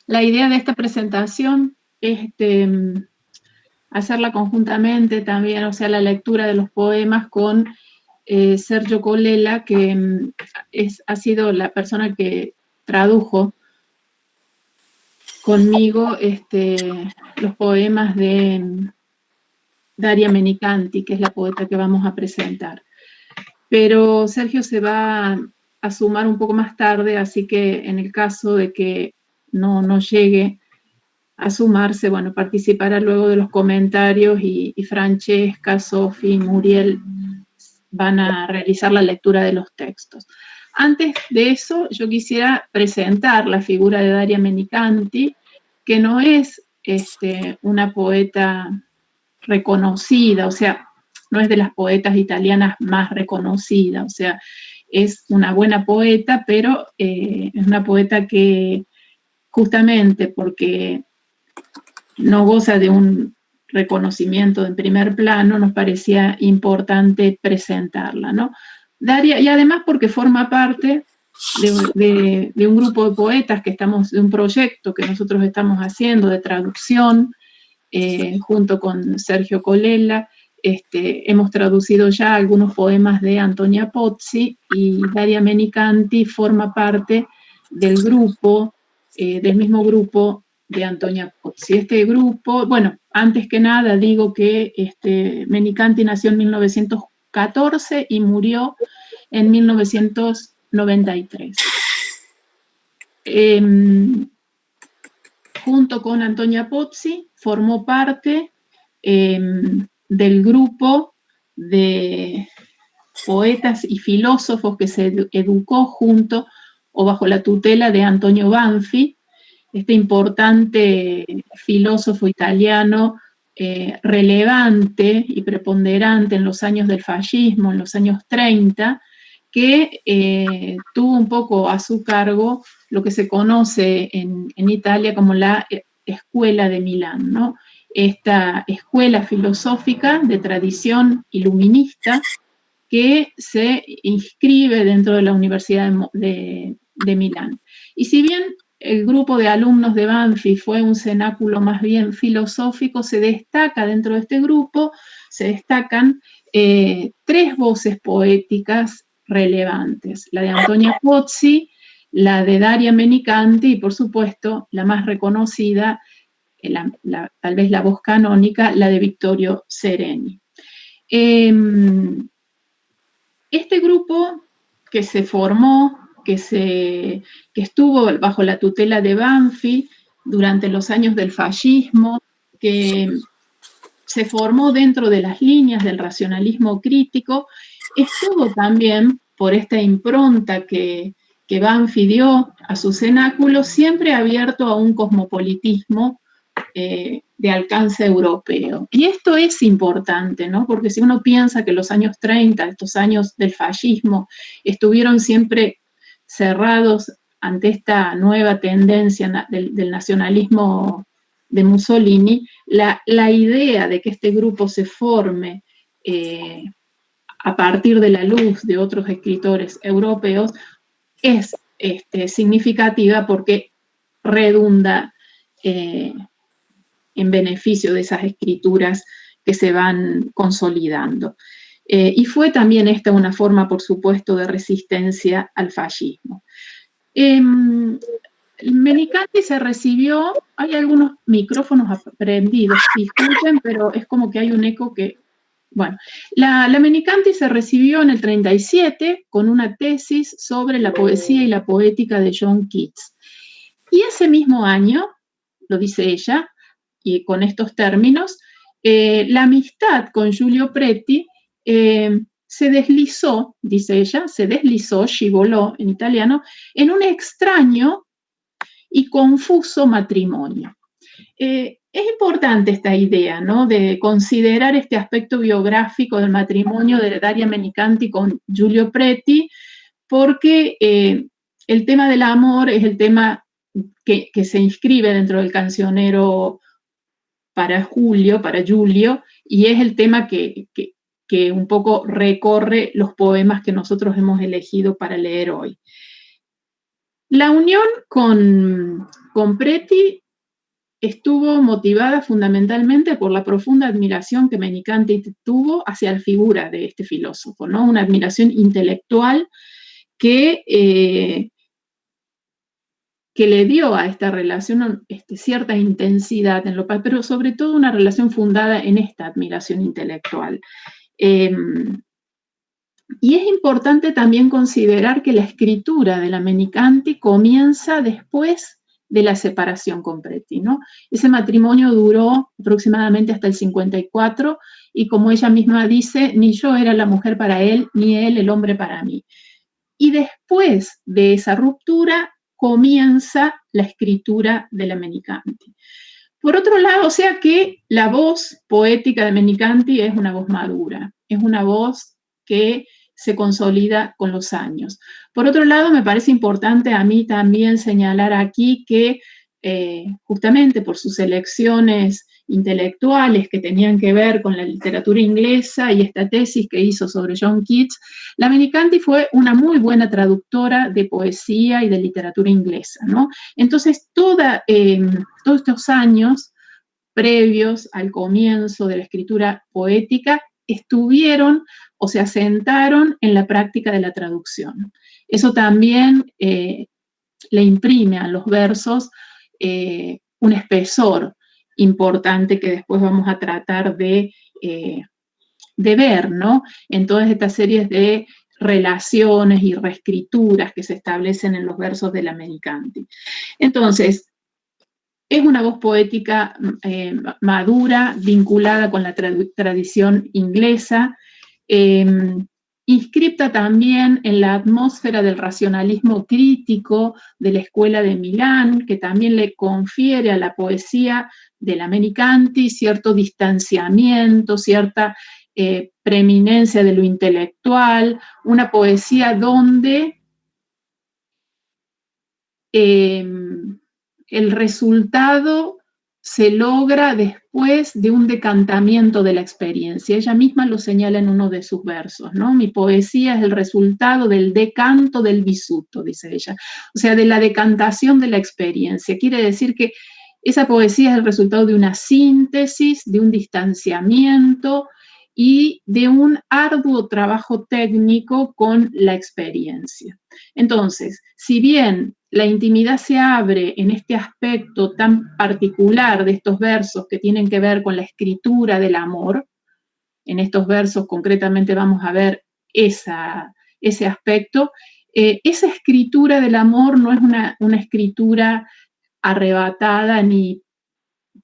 La idea de esta presentación es hacerla conjuntamente también, o sea, la lectura de los poemas con Sergio Colella, que ha sido la persona que tradujo conmigo los poemas de Daria Menicanti, que es la poeta que vamos a presentar. Pero Sergio se va a sumar un poco más tarde, así que en el caso de que no llegue a sumarse, bueno, participará luego de los comentarios y Francesca, Sofi, Muriel van a realizar la lectura de los textos. Antes de eso, yo quisiera presentar la figura de Daria Menicanti, que no es una poeta reconocida, o sea, no es de las poetas italianas más reconocidas, o sea, es una buena poeta, pero es una poeta que justamente porque no goza de un reconocimiento en primer plano, nos parecía importante presentarla, ¿no? Daria, y además porque forma parte de un grupo de poetas de un proyecto que nosotros estamos haciendo de traducción, junto con Sergio Colella. Hemos traducido ya algunos poemas de Antonia Pozzi y Daria Menicanti forma parte del grupo, del mismo grupo de Antonia Pozzi. Este grupo, bueno, antes que nada digo que Menicanti nació en 1914 y murió en 1993. Junto con Antonia Pozzi, formó parte del grupo de poetas y filósofos que se educó junto o bajo la tutela de Antonio Banfi, este importante filósofo italiano relevante y preponderante en los años del fascismo, en los años 30, que tuvo un poco a su cargo lo que se conoce en Italia como la Escuela de Milán, ¿no? Esta escuela filosófica de tradición iluminista que se inscribe dentro de la Universidad de Milán. Y si bien el grupo de alumnos de Banfi fue un cenáculo más bien filosófico, se destaca dentro de este grupo, se destacan tres voces poéticas relevantes, la de Antonia Pozzi, la de Daria Menicanti y, por supuesto, la más reconocida, tal vez la voz canónica, la de Vittorio Sereni. Este grupo que se formó, que estuvo bajo la tutela de Banfi durante los años del fascismo, que se formó dentro de las líneas del racionalismo crítico, estuvo también por esta impronta que Banfi dio a su cenáculo, siempre abierto a un cosmopolitismo de alcance europeo. Y esto es importante, ¿no? Porque si uno piensa que los años 30, estos años del fascismo, estuvieron siempre cerrados ante esta nueva tendencia del nacionalismo de Mussolini, la idea de que este grupo se forme a partir de la luz de otros escritores europeos es significativa porque redunda en beneficio de esas escrituras que se van consolidando. Y fue también esta una forma, por supuesto, de resistencia al fascismo. Menicanti se recibió, hay algunos micrófonos prendidos, disculpen, pero es como que hay un eco que... Bueno, la Menicanti se recibió en el 37 con una tesis sobre la poesía y la poética de John Keats. Y ese mismo año, lo dice ella, y con estos términos, la amistad con Giulio Preti se deslizó, dice ella, scivolò en italiano, en un extraño y confuso matrimonio. Es importante esta idea, ¿no?, de considerar este aspecto biográfico del matrimonio de Daria Menicanti con Giulio Preti, porque el tema del amor es el tema que se inscribe dentro del cancionero para Giulio, y es el tema que un poco recorre los poemas que nosotros hemos elegido para leer hoy. La unión con Preti estuvo motivada fundamentalmente por la profunda admiración que Menicanti tuvo hacia la figura de este filósofo, ¿no? Una admiración intelectual que le dio a esta relación cierta intensidad, pero sobre todo una relación fundada en esta admiración intelectual. Y es importante también considerar que la escritura de la Menicanti comienza después de la separación con Preti, ¿no? Ese matrimonio duró aproximadamente hasta el 54 y, como ella misma dice, ni yo era la mujer para él, ni él el hombre para mí. Y después de esa ruptura comienza la escritura de la Menicanti. Por otro lado, o sea que la voz poética de Menicanti es una voz madura, es una voz que se consolida con los años. Por otro lado, me parece importante a mí también señalar aquí que justamente por sus elecciones intelectuales que tenían que ver con la literatura inglesa y esta tesis que hizo sobre John Keats, la Menicanti fue una muy buena traductora de poesía y de literatura inglesa, ¿no? Entonces, todos estos años previos al comienzo de la escritura poética estuvieron o se asentaron en la práctica de la traducción. Eso también le imprime a los versos un espesor importante que después vamos a tratar de ver, ¿no? En todas estas series de relaciones y reescrituras que se establecen en los versos de la Menicanti. Entonces, es una voz poética madura, vinculada con la tradición inglesa, inscripta también en la atmósfera del racionalismo crítico de la Escuela de Milán, que también le confiere a la poesía de la Menicanti cierto distanciamiento, cierta preeminencia de lo intelectual, una poesía donde el resultado se logra después de un decantamiento de la experiencia. Ella misma lo señala en uno de sus versos, ¿no? Mi poesía es el resultado del decanto del vissuto, dice ella. O sea, de la decantación de la experiencia. Quiere decir que esa poesía es el resultado de una síntesis, de un distanciamiento y de un arduo trabajo técnico con la experiencia. Entonces, si bien la intimidad se abre en este aspecto tan particular de estos versos que tienen que ver con la escritura del amor, en estos versos concretamente vamos a ver ese aspecto, esa escritura del amor no es una escritura arrebatada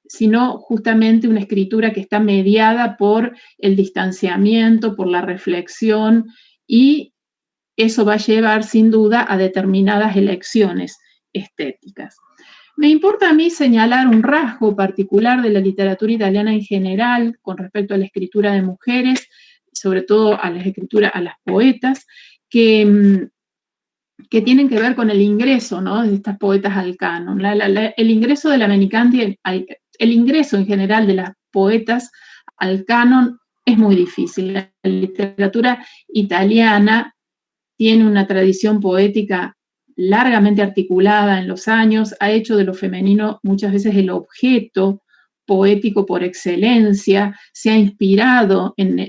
sino justamente una escritura que está mediada por el distanciamiento, por la reflexión, y eso va a llevar sin duda a determinadas elecciones estéticas. Me importa a mí señalar un rasgo particular de la literatura italiana en general con respecto a la escritura de mujeres, sobre todo a las poetas, que tienen que ver con el ingreso, ¿no?, de estas poetas al canon. El ingreso de la Menicanti, el ingreso en general de las poetas al canon es muy difícil. La literatura italiana tiene una tradición poética largamente articulada en los años, ha hecho de lo femenino muchas veces el objeto poético por excelencia, se ha inspirado en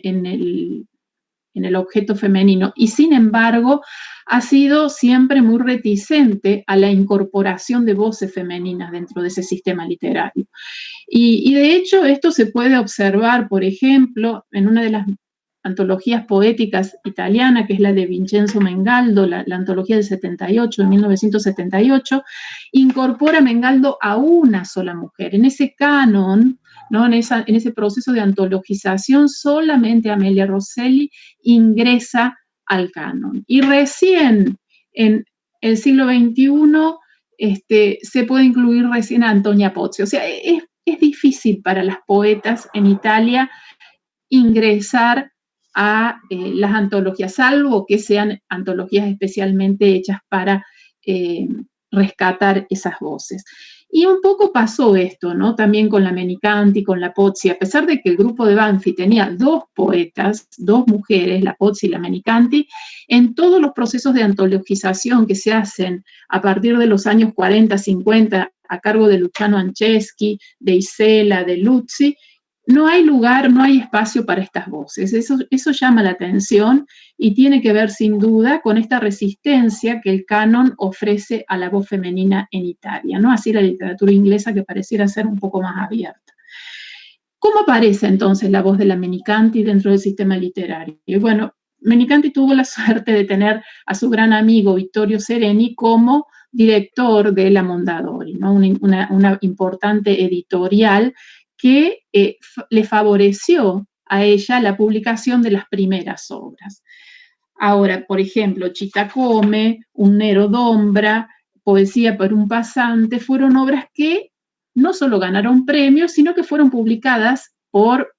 el objeto femenino y, sin embargo, ha sido siempre muy reticente a la incorporación de voces femeninas dentro de ese sistema literario. Y de hecho esto se puede observar, por ejemplo, en una de las antologías poéticas italianas, que es la de Vincenzo Mengaldo, la antología del 78, de 1978, incorpora Mengaldo a una sola mujer. En ese canon, ¿no?, en ese proceso de antologización, solamente Amelia Rosselli ingresa al canon. Y recién en el siglo XXI se puede incluir recién a Antonia Pozzi. O sea, es difícil para las poetas en Italia ingresar a las antologías, salvo que sean antologías especialmente hechas para rescatar esas voces. Y un poco pasó esto, ¿no? También con la Menicanti, con la Pozzi, a pesar de que el grupo de Banfi tenía dos poetas, dos mujeres, la Pozzi y la Menicanti, en todos los procesos de antologización que se hacen a partir de los años 40, 50, a cargo de Luciano Anceschi, de Isela, de Luzzi, no hay lugar, no hay espacio para estas voces. Eso llama la atención y tiene que ver sin duda con esta resistencia que el canon ofrece a la voz femenina en Italia, ¿no? Así la literatura inglesa, que pareciera ser un poco más abierta. ¿Cómo aparece entonces la voz de la Menicanti dentro del sistema literario? Y bueno, Menicanti tuvo la suerte de tener a su gran amigo Vittorio Sereni como director de la Mondadori, ¿no? Una importante editorial que le favoreció a ella la publicación de las primeras obras. Ahora, por ejemplo, Chitacome, Un Nero d'Ombra, Poesía por un pasante, fueron obras que no solo ganaron premios, sino que fueron publicadas por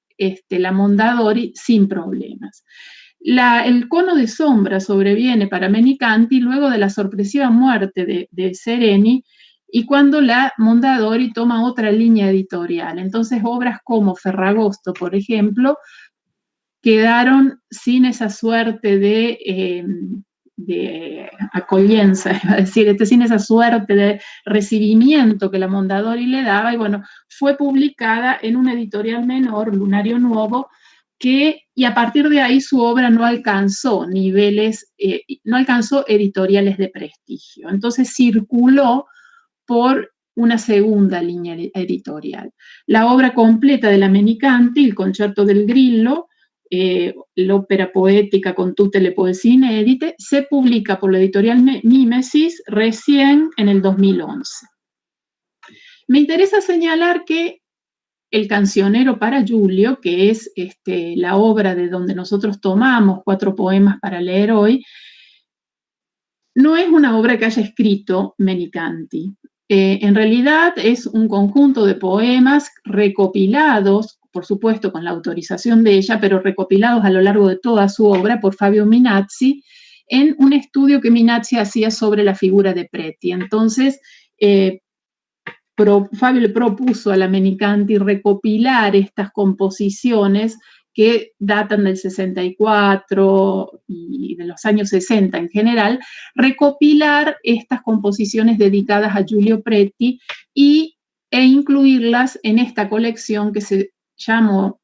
la Mondadori sin problemas. El cono de sombra sobreviene para Menicanti luego de la sorpresiva muerte de Sereni y cuando la Mondadori toma otra línea editorial. Entonces, obras como Ferragosto, por ejemplo, quedaron sin esa suerte de acollenza, iba a decir, sin esa suerte de recibimiento que la Mondadori le daba, y bueno, fue publicada en una editorial menor, Lunario Nuovo, y a partir de ahí su obra no alcanzó niveles, no alcanzó editoriales de prestigio. Entonces circuló por una segunda línea editorial. La obra completa de la Menicanti, il Concerto del Grillo, l'opera poética con tutte le poesie inedite, se publica por la editorial Mimesis recién en el 2011. Me interesa señalar que El cancionero para Giulio, que es la obra de donde nosotros tomamos 4 poemas para leer hoy, no es una obra que haya escrito Menicanti. En realidad es un conjunto de poemas recopilados, por supuesto con la autorización de ella, pero recopilados a lo largo de toda su obra por Fabio Minazzi, en un estudio que Minazzi hacía sobre la figura de Preti. Entonces, Fabio le propuso a la Menicanti recopilar estas composiciones que datan del 64 y de los años 60 en general, recopilar estas composiciones dedicadas a Giulio Preti e incluirlas en esta colección que se llamó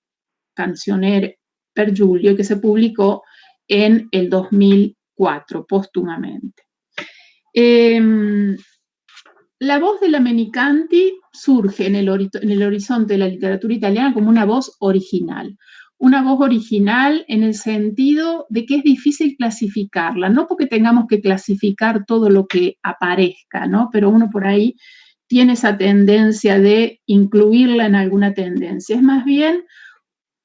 Canzoniere per Giulio, que se publicó en el 2004, póstumamente. La voz de la Menicanti surge en el horizonte de la literatura italiana como una voz original. Una voz original en el sentido de que es difícil clasificarla, no porque tengamos que clasificar todo lo que aparezca, ¿no? Pero uno por ahí tiene esa tendencia de incluirla en alguna tendencia. Es más bien,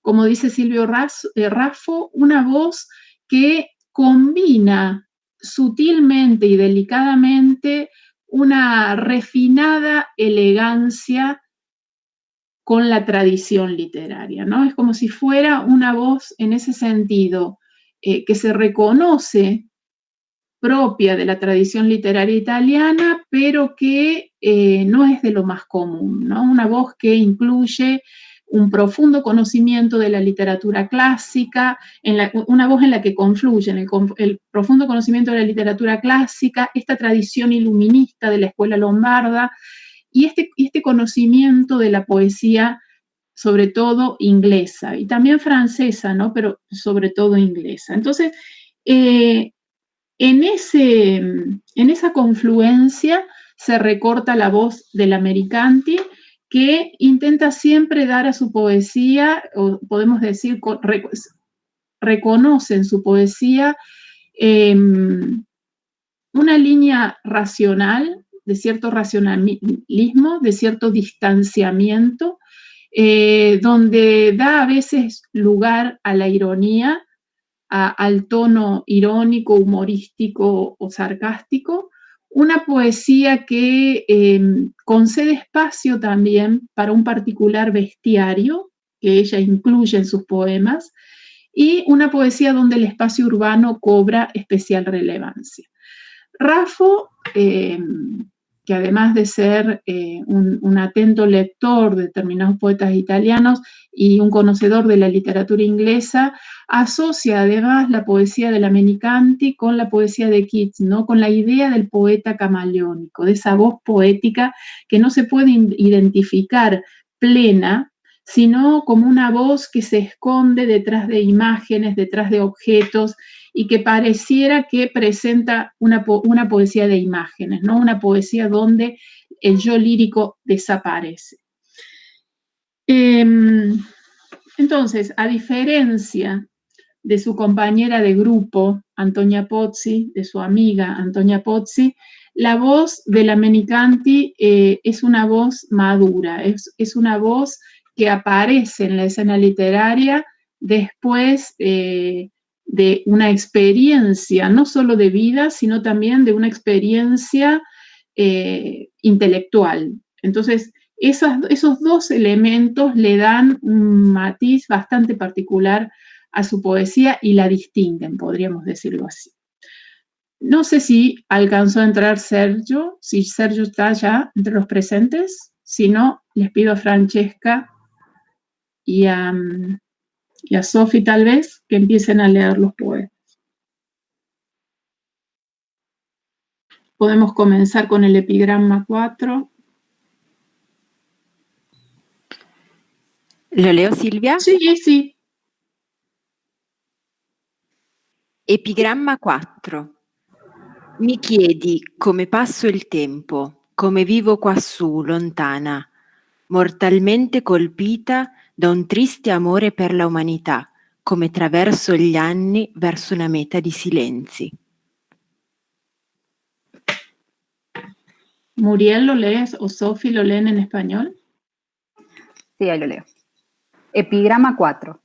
como dice Silvio Raffo, una voz que combina sutilmente y delicadamente una refinada elegancia con la tradición literaria, ¿no? Es como si fuera una voz en ese sentido que se reconoce propia de la tradición literaria italiana, pero que no es de lo más común, ¿no? Una voz que incluye un profundo conocimiento de la literatura clásica, una voz en la que confluyen el profundo conocimiento de la literatura clásica, esta tradición iluminista de la escuela lombarda y este conocimiento de la poesía, sobre todo inglesa, y también francesa, ¿no? Pero sobre todo inglesa. Entonces, en esa confluencia se recorta la voz del Menicanti, que intenta siempre dar a su poesía, o podemos decir, reconoce en su poesía una línea racional, de cierto racionalismo, de cierto distanciamiento, donde da a veces lugar a la ironía, al tono irónico, humorístico o sarcástico, una poesía que concede espacio también para un particular bestiario que ella incluye en sus poemas, y una poesía donde el espacio urbano cobra especial relevancia. Raffo que además de ser un atento lector de determinados poetas italianos y un conocedor de la literatura inglesa, asocia además la poesía de la Menicanti con la poesía de Keats, ¿no? Con la idea del poeta camaleónico, de esa voz poética que no se puede identificar plena, sino como una voz que se esconde detrás de imágenes, detrás de objetos, y que pareciera que presenta una poesía de imágenes, ¿no? Una poesía donde el yo lírico desaparece. Entonces, a diferencia de su compañera de grupo, Antonia Pozzi, de su amiga Antonia Pozzi, la voz de la Menicanti es una voz madura, es una voz que aparece en la escena literaria después de una experiencia, no solo de vida, sino también de una experiencia intelectual. Entonces, esos dos elementos le dan un matiz bastante particular a su poesía y la distinguen, podríamos decirlo así. No sé si alcanzó a entrar Sergio, si Sergio está ya entre los presentes. Si no, les pido a Francesca y a Sofi tal vez que empiecen a leer los poemas. Podemos comenzar con el epigrama 4. ¿Lo leo, Silvia? Sí, sì. Epigramma 4. Mi chiedi come passo il tempo, come vivo quassù, lontana, mortalmente colpita da un triste amore per la umanità, come traverso gli anni verso una meta di silenzi. Muriel, ¿lo lees o Sofi lo leen en español? Sí, ahí lo leo. Epigrama 4.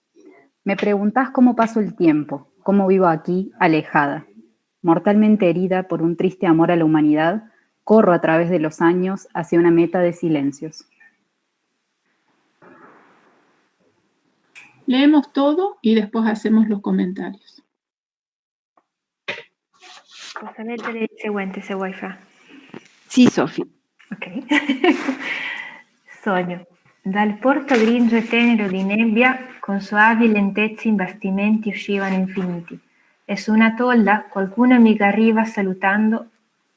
Me preguntás cómo paso el tiempo, cómo vivo aquí, alejada. Mortalmente herida por un triste amor a la humanidad, corro a través de los años hacia una meta de silencios. Leemos todo y después hacemos los comentarios. Posso leggere il seguente se vuoi, Fra? Sì, Sofi. Ok. Sogno. Dal porto grigio e tenero di nebbia, con soavi lentezze in bastimenti uscivano infiniti, e su una tolda qualcuno mi arriva salutando,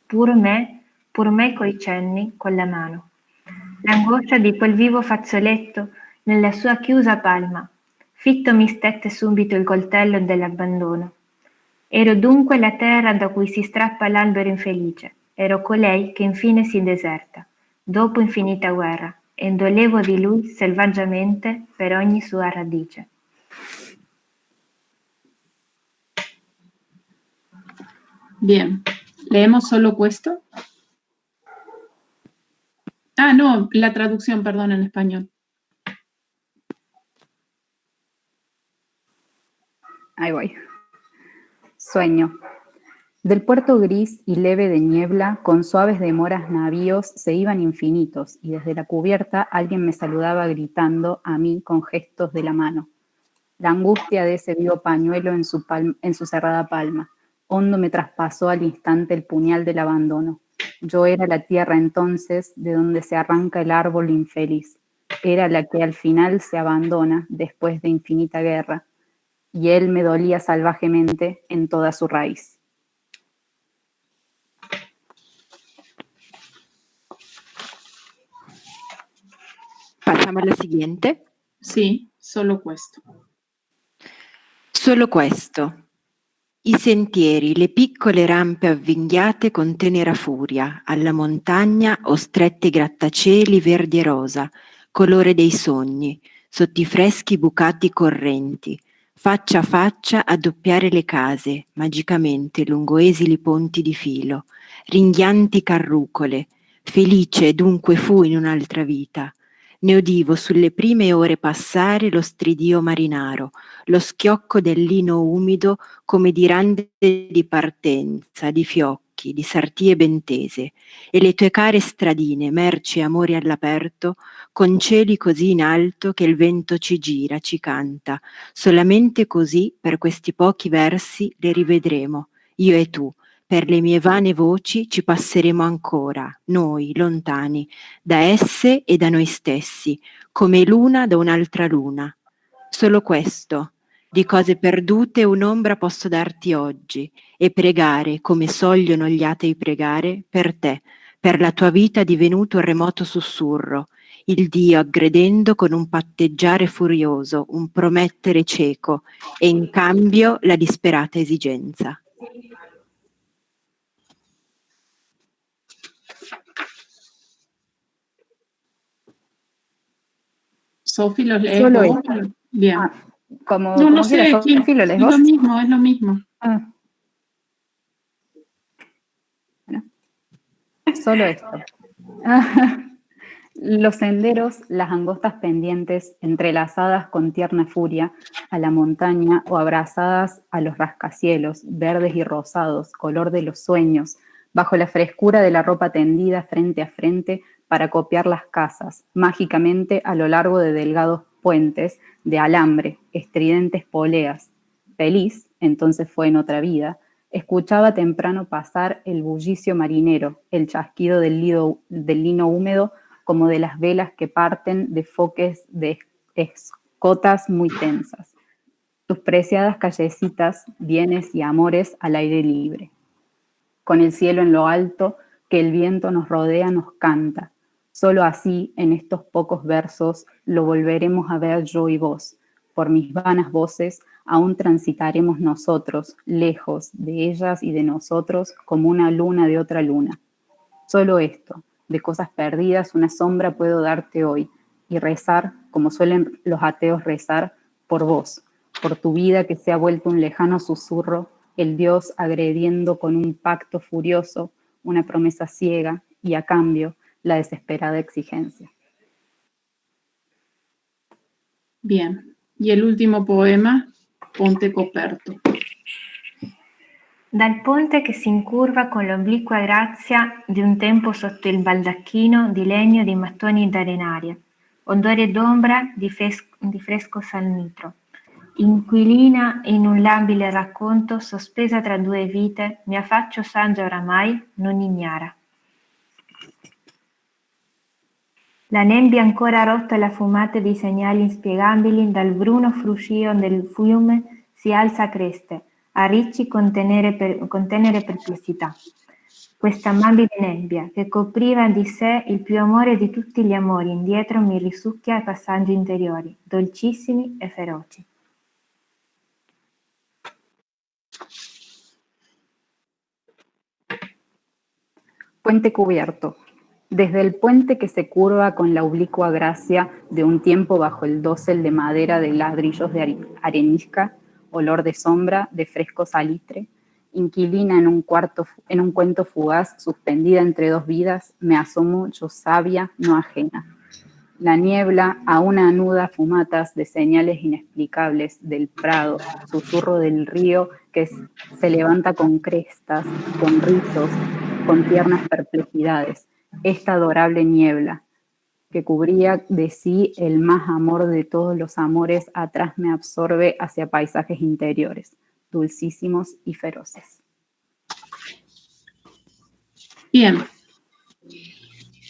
pur me coi cenni, con la mano. L'angoscia di quel vivo fazzoletto nella sua chiusa palma, fitto mi stette subito il coltello dell'abbandono. Ero dunque la terra da cui si strappa l'albero infelice, ero colei che infine si deserta, dopo infinita guerra, e dolevo di lui selvaggiamente per ogni sua radice. Bien, ¿leemos solo questo? Ah, no, la traducción, perdón, en español. Ahí voy. Sueño. Del puerto gris y leve de niebla, con suaves demoras navíos se iban infinitos, y desde la cubierta alguien me saludaba gritando a mí con gestos de la mano. La angustia de ese vivo pañuelo en su cerrada palma. Hondo me traspasó al instante el puñal del abandono. Yo era la tierra entonces de donde se arranca el árbol infeliz. Era la que al final se abandona después de infinita guerra. Y él me dolía salvajemente en toda su raíz. Passiamo alla seguente. Sì, solo questo. Solo questo. I sentieri, le piccole rampe avvinghiate con tenera furia, alla montagna o stretti grattacieli verdi e rosa, colore dei sogni, sotto i freschi bucati correnti, faccia a faccia a doppiare le case, magicamente lungo esili ponti di filo, ringhianti carrucole, felice dunque fu in un'altra vita. Ne udivo sulle prime ore passare lo stridio marinaro, lo schiocco del lino umido come di rande di partenza, di fiocchi, di sartie bentese, e le tue care stradine, merci e amori all'aperto, con cieli così in alto che il vento ci gira, ci canta. Solamente così, per questi pochi versi, le rivedremo, io e tu, per le mie vane voci ci passeremo ancora, noi, lontani, da esse e da noi stessi, come l'una da un'altra luna. Solo questo, di cose perdute un'ombra posso darti oggi, e pregare, come sogliono gli atei pregare, per te, per la tua vita divenuto un remoto sussurro, il Dio aggredendo con un patteggiare furioso, un promettere cieco, e in cambio la disperata esigenza. Sofi, ¿los lees Solo vos? esto. Bien. Como, No, como no sé, quieras, Sofi, ¿lo lees es vos? lo mismo, es lo mismo. Bueno, solo esto. Los senderos, las angostas pendientes, entrelazadas con tierna furia a la montaña o abrazadas a los rascacielos, verdes y rosados, color de los sueños, bajo la frescura de la ropa tendida frente a frente para copiar las casas, mágicamente a lo largo de delgados puentes de alambre, estridentes poleas. Feliz, entonces fue en otra vida, escuchaba temprano pasar el bullicio marinero, el chasquido del lino húmedo, como de las velas que parten de foques de escotas muy tensas. Tus preciadas callecitas, bienes y amores al aire libre. Con el cielo en lo alto, que el viento nos rodea, nos canta. Solo así, en estos pocos versos, lo volveremos a ver yo y vos. Por mis vanas voces, aún transitaremos nosotros, lejos de ellas y de nosotros, como una luna de otra luna. Solo esto, de cosas perdidas, una sombra puedo darte hoy, y rezar, como suelen los ateos rezar, por vos, por tu vida que se ha vuelto un lejano susurro, el Dios agrediendo con un pacto furioso, una promesa ciega, y a cambio, la desesperada exigencia. Bien. Y el último poema, Ponte coperto. Dal ponte che si incurva con l'obliqua grazia di un tempo sotto il baldacchino di legno di mattoni d'arenaria, odore d'ombra di fresco salnitro. Inquilina in un labile racconto, sospesa tra due vite, mi affaccio saggia oramai, non ignara. La nebbia ancora rotta la fumata di segnali inspiegabili, dal bruno fruscio del fiume si alza a creste, a ricci contenere perplessità. Questa amabile nebbia, che copriva di sé il più amore di tutti gli amori, indietro mi risucchia ai passaggi interiori, dolcissimi e feroci. Puente cubierto. Desde el puente que se curva con la oblicua gracia de un tiempo bajo el dosel de madera de ladrillos de arenisca, olor de sombra, de fresco salitre, inquilina en un cuento fugaz, suspendida entre dos vidas, me asomo yo sabia, no ajena. La niebla aún anuda fumatas de señales inexplicables del prado, susurro del río que se levanta con crestas, con rizos, con tiernas perplejidades. Esta adorable niebla, que cubría de sí el más amor de todos los amores, atrás me absorbe hacia paisajes interiores, dulcísimos y feroces. Bien.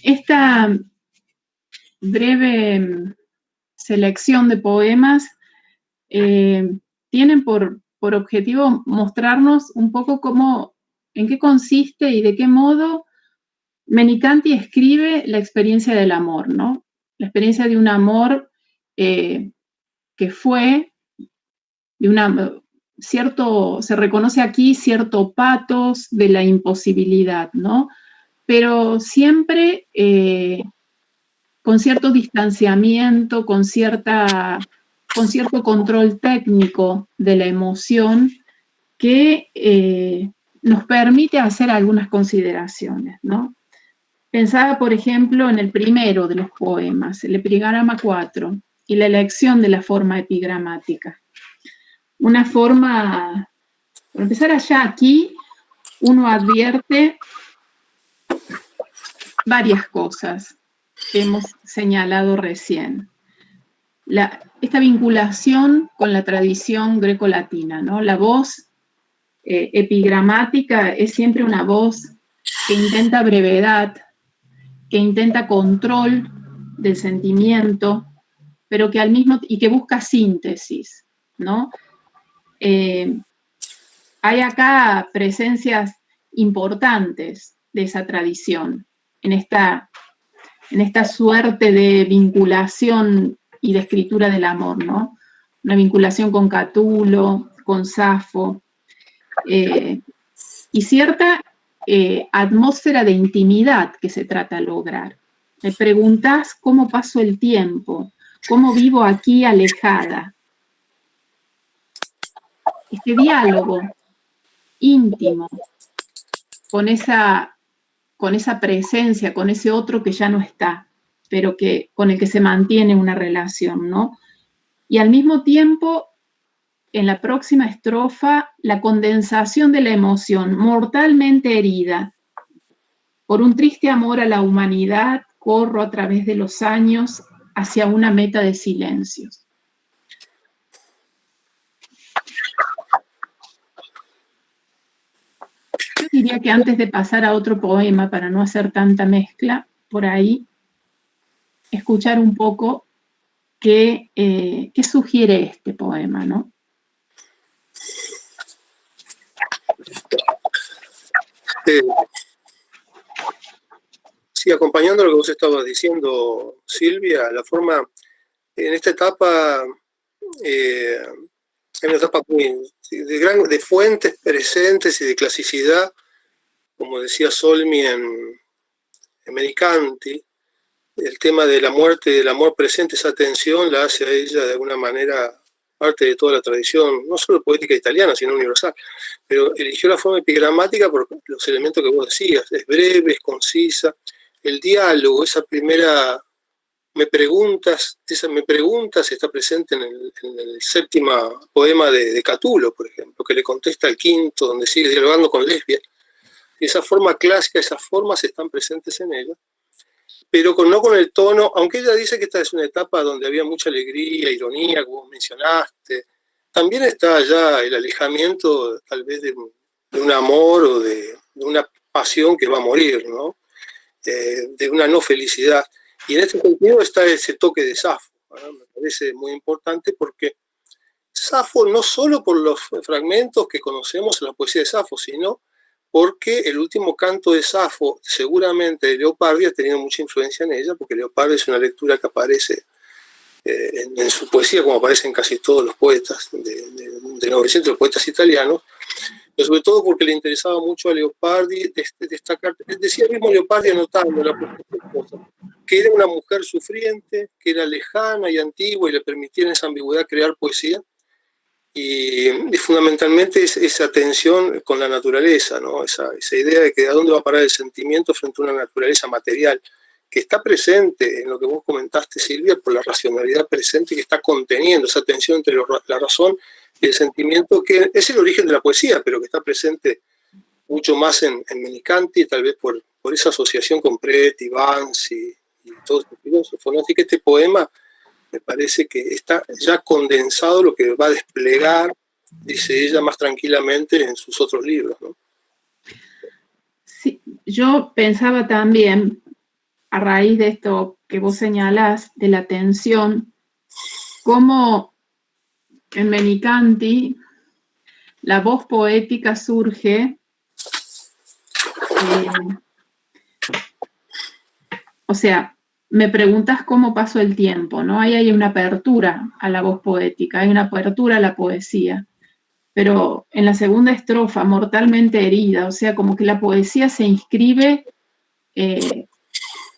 Esta breve selección de poemas tienen por objetivo mostrarnos un poco en qué consiste y de qué modo Menicanti escribe la experiencia del amor, ¿no? La experiencia de un amor que fue de se reconoce aquí cierto patos de la imposibilidad, ¿no? Pero siempre con cierto distanciamiento, con cierto control técnico de la emoción que nos permite hacer algunas consideraciones, ¿no? Pensaba, por ejemplo, en el primero de los poemas, el epigrama 4, y la elección de la forma epigramática. Una forma, para empezar allá aquí, uno advierte varias cosas que hemos señalado recién. Esta vinculación con la tradición grecolatina, ¿no? La voz epigramática es siempre una voz que intenta brevedad, que intenta control del sentimiento, pero que al mismo y que busca síntesis, ¿no? Hay acá presencias importantes de esa tradición, en esta suerte de vinculación y de escritura del amor, ¿no? Una vinculación con Catulo, con Safo, y cierta atmósfera de intimidad que se trata de lograr. Me preguntás cómo paso el tiempo, cómo vivo aquí alejada. Este diálogo íntimo con esa presencia, con ese otro que ya no está, pero con el que se mantiene una relación, ¿no? Y al mismo tiempo, en la próxima estrofa, la condensación de la emoción mortalmente herida. Por un triste amor a la humanidad, corro a través de los años hacia una meta de silencios. Yo diría que antes de pasar a otro poema, para no hacer tanta mezcla, por ahí, escuchar un poco qué sugiere este poema, ¿no? Sí, acompañando lo que vos estabas diciendo, Silvia, la forma, en esta etapa, es una etapa de fuentes presentes y de clasicidad, como decía Solmi en Menicanti, el tema de la muerte y del amor presente, esa tensión la hace a ella de alguna manera parte de toda la tradición, no solo poética italiana, sino universal. Pero eligió la forma epigramática por los elementos que vos decías, es breve, es concisa, el diálogo, esa primera me preguntas está presente en el séptimo poema de Catulo, por ejemplo, que le contesta al quinto, donde sigue dialogando con Lesbia. Y esa forma clásica, esas formas están presentes en ella, pero no con el tono, aunque ella dice que esta es una etapa donde había mucha alegría, ironía, como vos mencionaste, también está allá el alejamiento tal vez de un amor o de una pasión que va a morir, ¿no? De una no felicidad. Y en este sentido está ese toque de Safo, ¿no? Me parece muy importante porque Safo, no solo por los fragmentos que conocemos en la poesía de Safo, sino porque el último canto de Safo, seguramente de Leopardi, ha tenido mucha influencia en ella, porque Leopardi es una lectura que aparece en su poesía, como aparece en casi todos los poetas de 900 poetas italianos, pero sobre todo porque le interesaba mucho a Leopardi destacar, decía el mismo Leopardi anotándola, que era una mujer sufriente, que era lejana y antigua y le permitía en esa ambigüedad crear poesía, y fundamentalmente esa tensión con la naturaleza, ¿no? Esa idea de que a dónde va a parar el sentimiento frente a una naturaleza material, que está presente en lo que vos comentaste, Silvia, por la racionalidad presente que está conteniendo esa tensión entre la razón y el sentimiento, que es el origen de la poesía, pero que está presente mucho más en Menicanti, tal vez por esa asociación con Preti, Banzi y todos los filósofos, ¿no? Así que este poema me parece que está ya condensado lo que va a desplegar, dice ella, más tranquilamente en sus otros libros, ¿no? Sí, yo pensaba también, a raíz de esto que vos señalás, de la tensión, cómo en Menicanti la voz poética surge, o sea, me preguntas cómo pasó el tiempo, ¿no? Ahí hay una apertura a la voz poética, hay una apertura a la poesía. Pero en la segunda estrofa, mortalmente herida, o sea, como que la poesía se inscribe,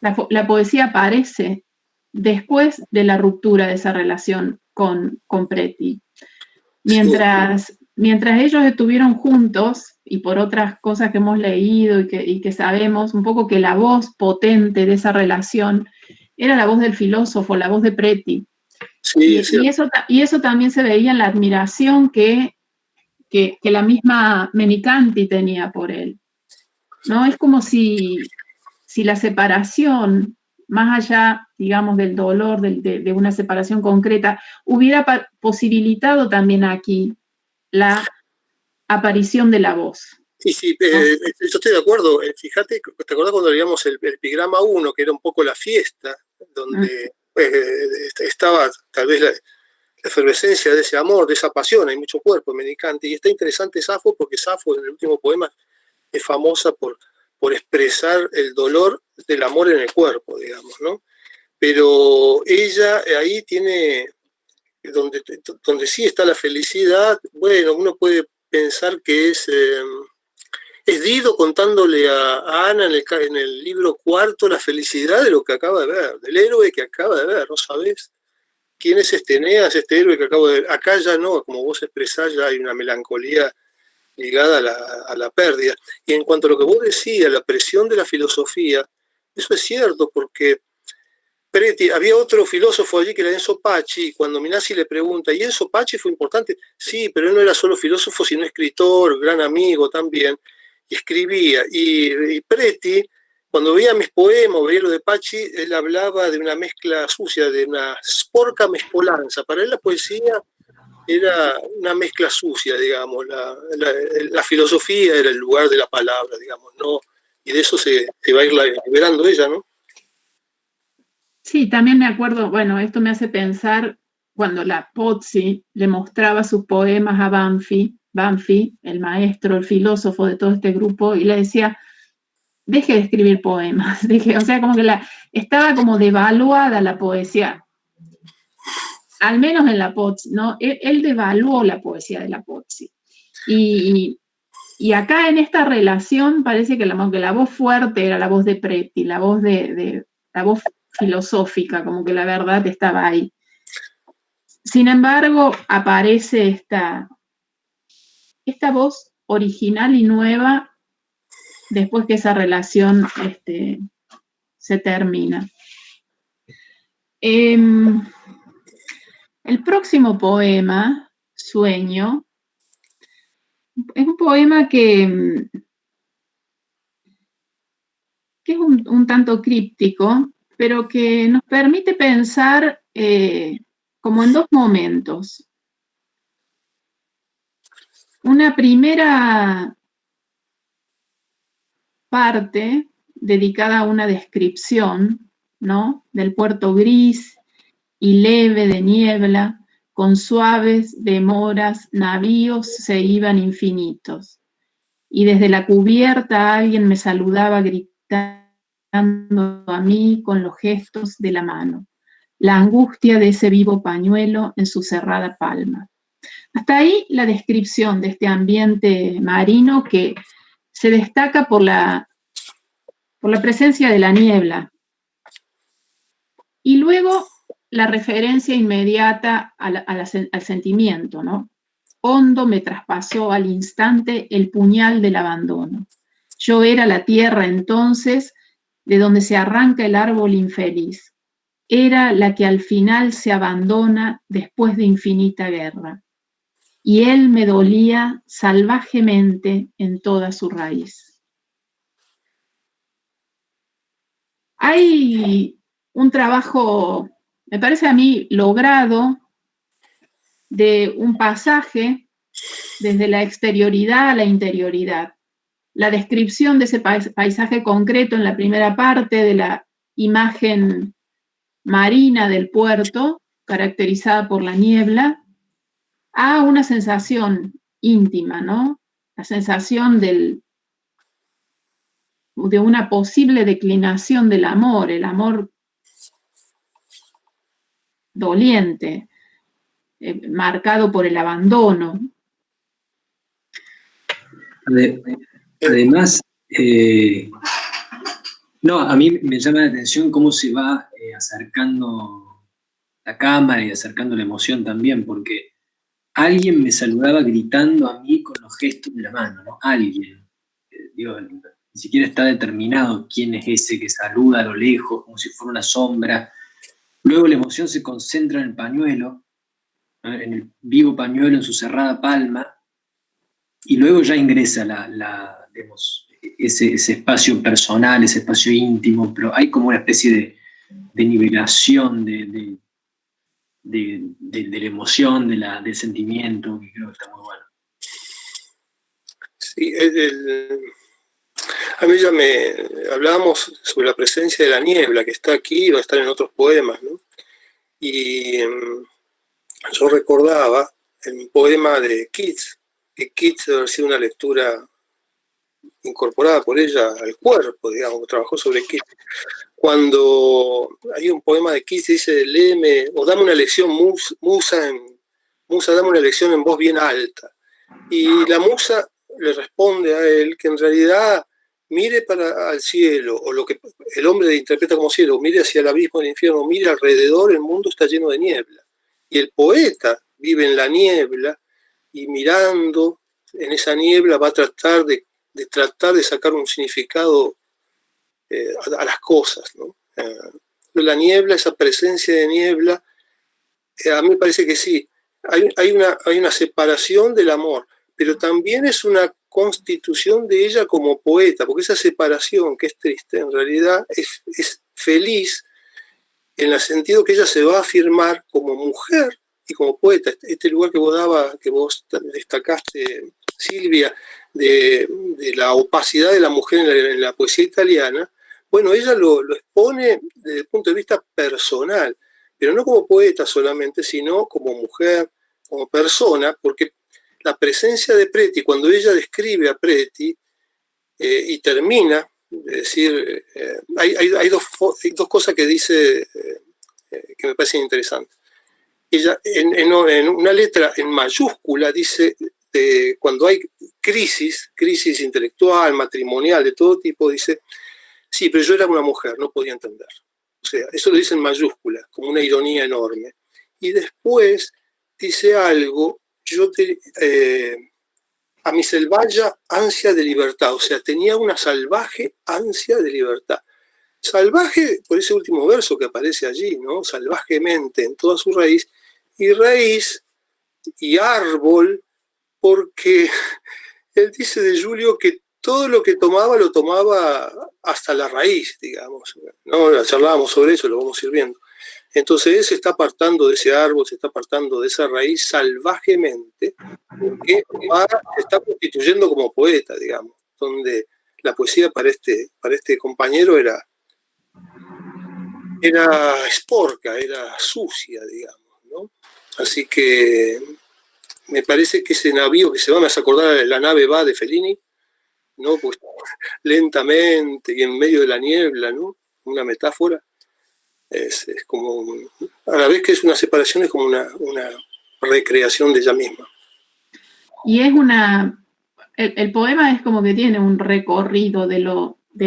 la poesía aparece después de la ruptura de esa relación con Preti. Mientras ellos estuvieron juntos, y por otras cosas que hemos leído y que sabemos, un poco que la voz potente de esa relación era la voz del filósofo, la voz de Preti. Sí, y eso también se veía en la admiración que la misma Menicanti tenía por él, ¿no? Es como si la separación, más allá, digamos, del dolor de una separación concreta, hubiera posibilitado también aquí la aparición de la voz. Sí, yo estoy de acuerdo. Fíjate, ¿te acordás cuando leíamos el epigrama 1, que era un poco la fiesta, donde estaba tal vez la efervescencia de ese amor, de esa pasión? Hay mucho cuerpo en Menicante, y está interesante Safo, porque Safo en el último poema es famosa por expresar el dolor del amor en el cuerpo, digamos, ¿no? Pero ella ahí tiene, donde sí está la felicidad. Bueno, uno puede pensar que es Dido contándole a Ana en el libro 4 la felicidad de lo que acaba de ver, del héroe que acaba de ver, ¿no sabes? ¿Quién es este Eneas, este héroe que acabo de ver? Acá ya no, como vos expresás, ya hay una melancolía ligada a la pérdida. Y en cuanto a lo que vos decías, la presión de la filosofía, eso es cierto, porque Preti, había otro filósofo allí que era Enzo Paci, y cuando Minasi le pregunta, ¿y Enzo Paci fue importante? Sí, pero él no era solo filósofo, sino escritor, gran amigo también, y escribía. Y Preti, cuando veía mis poemas, veía lo de Paci, él hablaba de una mezcla sucia, de una sporca mezcolanza. Para él la poesía era una mezcla sucia, digamos. La filosofía era el lugar de la palabra, digamos, ¿no? Y de eso se va a ir liberando ella, ¿no? Sí, también me acuerdo, bueno, esto me hace pensar cuando la Pozzi le mostraba sus poemas a Banfi, el maestro, el filósofo de todo este grupo, y le decía, deje de escribir poemas, o sea, como que estaba como devaluada la poesía, al menos en la Pozzi, ¿no? Él devaluó la poesía de la Pozzi. Y acá en esta relación parece que la voz fuerte era la voz de Preti, la voz filosófica, como que la verdad estaba ahí. Sin embargo, aparece esta voz original y nueva después que esa relación se termina. El próximo poema, Sueño, es un poema que es un tanto críptico, pero que nos permite pensar como en dos momentos. Una primera parte dedicada a una descripción, ¿no?, del puerto gris y leve de niebla, con suaves demoras, navíos se iban infinitos. Y desde la cubierta alguien me saludaba gritando a mí con los gestos de la mano, la angustia de ese vivo pañuelo en su cerrada palma. Hasta ahí la descripción de este ambiente marino que se destaca por la presencia de la niebla. Y luego la referencia inmediata al sentimiento, ¿no? Hondo me traspasó al instante el puñal del abandono. Yo era la tierra entonces de donde se arranca el árbol infeliz. Era la que al final se abandona después de infinita guerra. Y él me dolía salvajemente en toda su raíz. Hay un trabajo, me parece a mí, logrado de un pasaje desde la exterioridad a la interioridad. La descripción de ese paisaje concreto en la primera parte de la imagen marina del puerto, caracterizada por la niebla, a una sensación íntima, ¿no? La sensación de una posible declinación del amor, el amor doliente, marcado por el abandono. Además, a mí me llama la atención cómo se va acercando la cámara y acercando la emoción también, porque alguien me saludaba gritando a mí con los gestos de la mano, ¿no? Alguien. Ni siquiera está determinado quién es ese que saluda a lo lejos, como si fuera una sombra. Luego la emoción se concentra en el pañuelo, ¿no? En el vivo pañuelo, en su cerrada palma, y luego ya ingresa ese espacio personal, ese espacio íntimo, pero hay como una especie de nivelación de la emoción, del sentimiento, que creo que está muy bueno. Sí, a mí ya hablábamos sobre la presencia de la niebla, que está aquí y va a estar en otros poemas, ¿no? Y yo recordaba el poema de Keats, que Keats debe haber sido una lectura incorporada por ella al cuerpo, digamos, trabajó sobre Keats. Cuando hay un poema de Keats que dice, léeme, o dame una lección, musa, dame una lección en voz bien alta. Y la musa le responde a él que en realidad mire al cielo, o lo que el hombre interpreta como cielo, mire hacia el abismo del infierno, mire alrededor, el mundo está lleno de niebla. Y el poeta vive en la niebla y mirando en esa niebla va a tratar de sacar un significado a las cosas, ¿no? La niebla, esa presencia de niebla, a mí me parece que sí, hay una separación del amor, pero también es una constitución de ella como poeta, porque esa separación, que es triste, en realidad es feliz en el sentido que ella se va a afirmar como mujer y como poeta. Este lugar que vos destacaste, Silvia, de la opacidad de la mujer en la poesía italiana, bueno, ella lo expone desde el punto de vista personal, pero no como poeta solamente, sino como mujer, como persona, porque la presencia de Preti, cuando ella describe a Preti y termina, es decir, hay dos cosas que dice que me parecen interesantes. Ella en una letra en mayúscula dice, cuando hay crisis intelectual, matrimonial, de todo tipo, dice, sí, pero yo era una mujer, no podía entender. O sea, eso lo dice en mayúscula, como una ironía enorme. Y después dice algo, a mi selvaggia ansia de libertad, o sea, tenía una salvaje ansia de libertad. Salvaje por ese último verso que aparece allí, ¿no? Salvajemente en toda su raíz, y raíz y árbol, porque él dice de Julio que todo lo que tomaba lo tomaba hasta la raíz, digamos, ¿no? Charlábamos sobre eso, lo vamos a ir viendo. Entonces él se está apartando de ese árbol, se está apartando de esa raíz salvajemente, porque se está constituyendo como poeta, digamos, donde la poesía para este compañero era esporca, era sucia, digamos, ¿no? Así que me parece que ese navío que se va, me hace acordar la nave va de Fellini, ¿no? Pues lentamente y en medio de la niebla, ¿no? Una metáfora. Es como, a la vez que es una separación, es como una recreación de ella misma. Y es el poema es como que tiene un recorrido de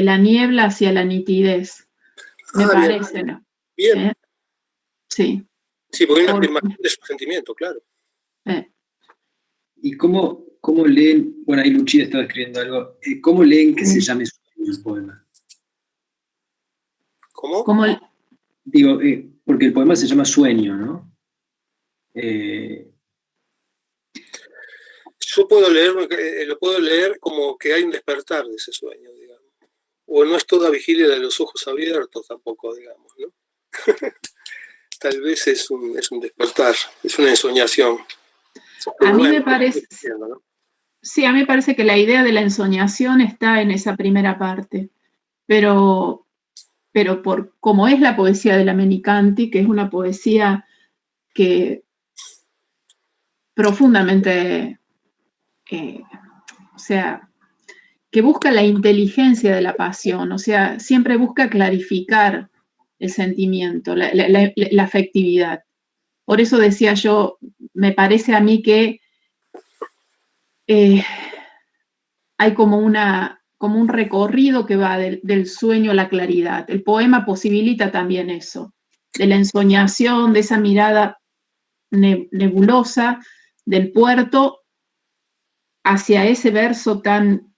la niebla hacia la nitidez, me parece, ¿no? Bien. Sí. Sí, porque hay una afirmación de su sentimiento, claro. ¿Y cómo leen? Bueno, ahí Lucía estaba escribiendo algo. ¿Cómo leen que se llame Sueño el poema? ¿Cómo? Digo, porque el poema se llama Sueño, ¿no? Yo lo puedo leer como que hay un despertar de ese sueño, digamos. O no es toda vigilia de los ojos abiertos tampoco, digamos, ¿no? Tal vez es un despertar, es una ensoñación. A mí me parece, ¿no? Sí, a mí me parece que la idea de la ensoñación está en esa primera parte, pero por como es la poesía de la Menicanti, que es una poesía que profundamente, o sea, que busca la inteligencia de la pasión, o sea, siempre busca clarificar el sentimiento, la afectividad. Por eso decía yo, me parece a mí que hay como un recorrido que va del sueño a la claridad. El poema posibilita también eso, de la ensoñación, de esa mirada nebulosa del puerto hacia ese verso tan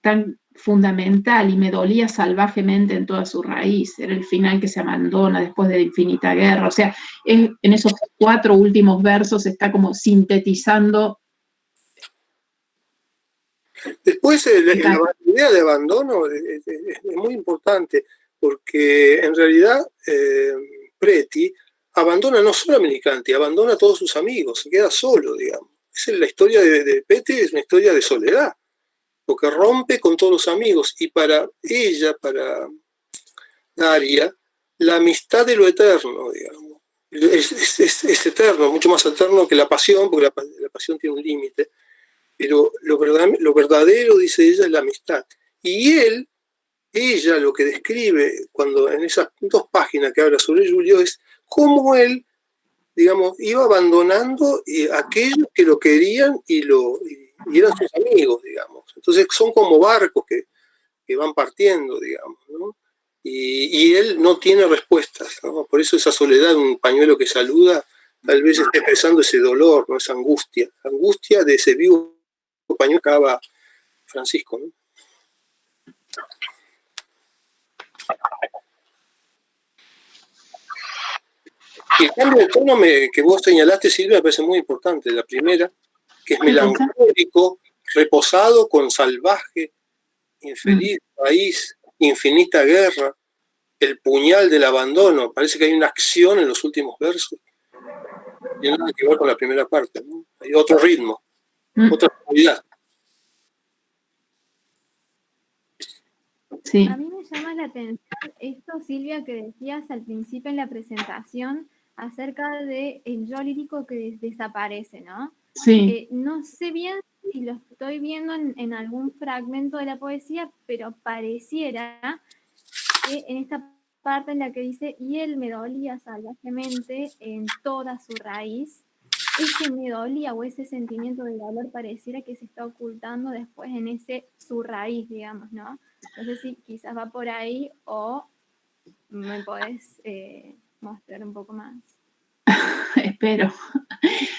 fundamental, y me dolía salvajemente en toda su raíz. Era el final que se abandona después de infinita guerra. O sea, en esos 4 últimos versos está como sintetizando. Después la idea de abandono es muy importante, porque en realidad Preti abandona no solo a Menicanti, abandona a todos sus amigos, se queda solo, digamos. Esa es la historia de Preti, es una historia de soledad. porque rompe con todos los amigos, y para ella, para Daria, la amistad de lo eterno, digamos, es eterno, mucho más eterno que la pasión, porque la pasión tiene un límite, pero lo verdadero, dice ella, es la amistad. Y ella lo que describe cuando en esas 2 páginas que habla sobre Julio es cómo él, digamos, iba abandonando a aquellos que lo querían y eran sus amigos, digamos. Entonces son como barcos que van partiendo, digamos, ¿no? Y él no tiene respuestas, ¿no? Por eso esa soledad, un pañuelo que saluda, tal vez esté expresando ese dolor, ¿no? Esa angustia de ese vivo pañuelo que acaba Francisco, ¿no? Y el cambio de tono que vos señalaste, Silvia, me parece muy importante. La primera, que es melancólico, reposado con salvaje, infeliz país, infinita guerra, el puñal del abandono. Parece que hay una acción en los últimos versos. Tiene nada que ver con la primera parte, ¿no? Hay otro ritmo, otra cualidad. Sí. A mí me llama la atención esto, Silvia, que decías al principio en la presentación acerca del yo lírico que desaparece, ¿no? Sí. No sé bien si lo estoy viendo en algún fragmento de la poesía, pero pareciera que en esta parte en la que dice, y él me dolía salvajemente en toda su raíz, ese me dolía o ese sentimiento de dolor pareciera que se está ocultando después en ese su raíz, digamos, ¿no? No sé si quizás va por ahí o me podés mostrar un poco más. Espero.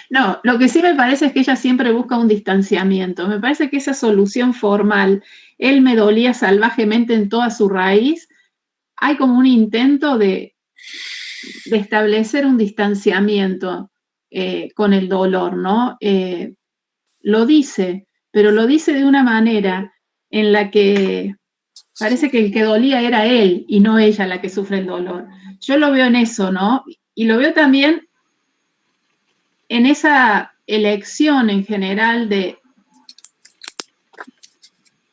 No, lo que sí me parece es que ella siempre busca un distanciamiento. Me parece que esa solución formal, él me dolía salvajemente en toda su raíz, hay como un intento de establecer un distanciamiento con el dolor, ¿no? Lo dice, pero lo dice de una manera en la que parece que el que dolía era él y no ella la que sufre el dolor. Yo lo veo en eso, ¿no? Y lo veo también en esa elección en general de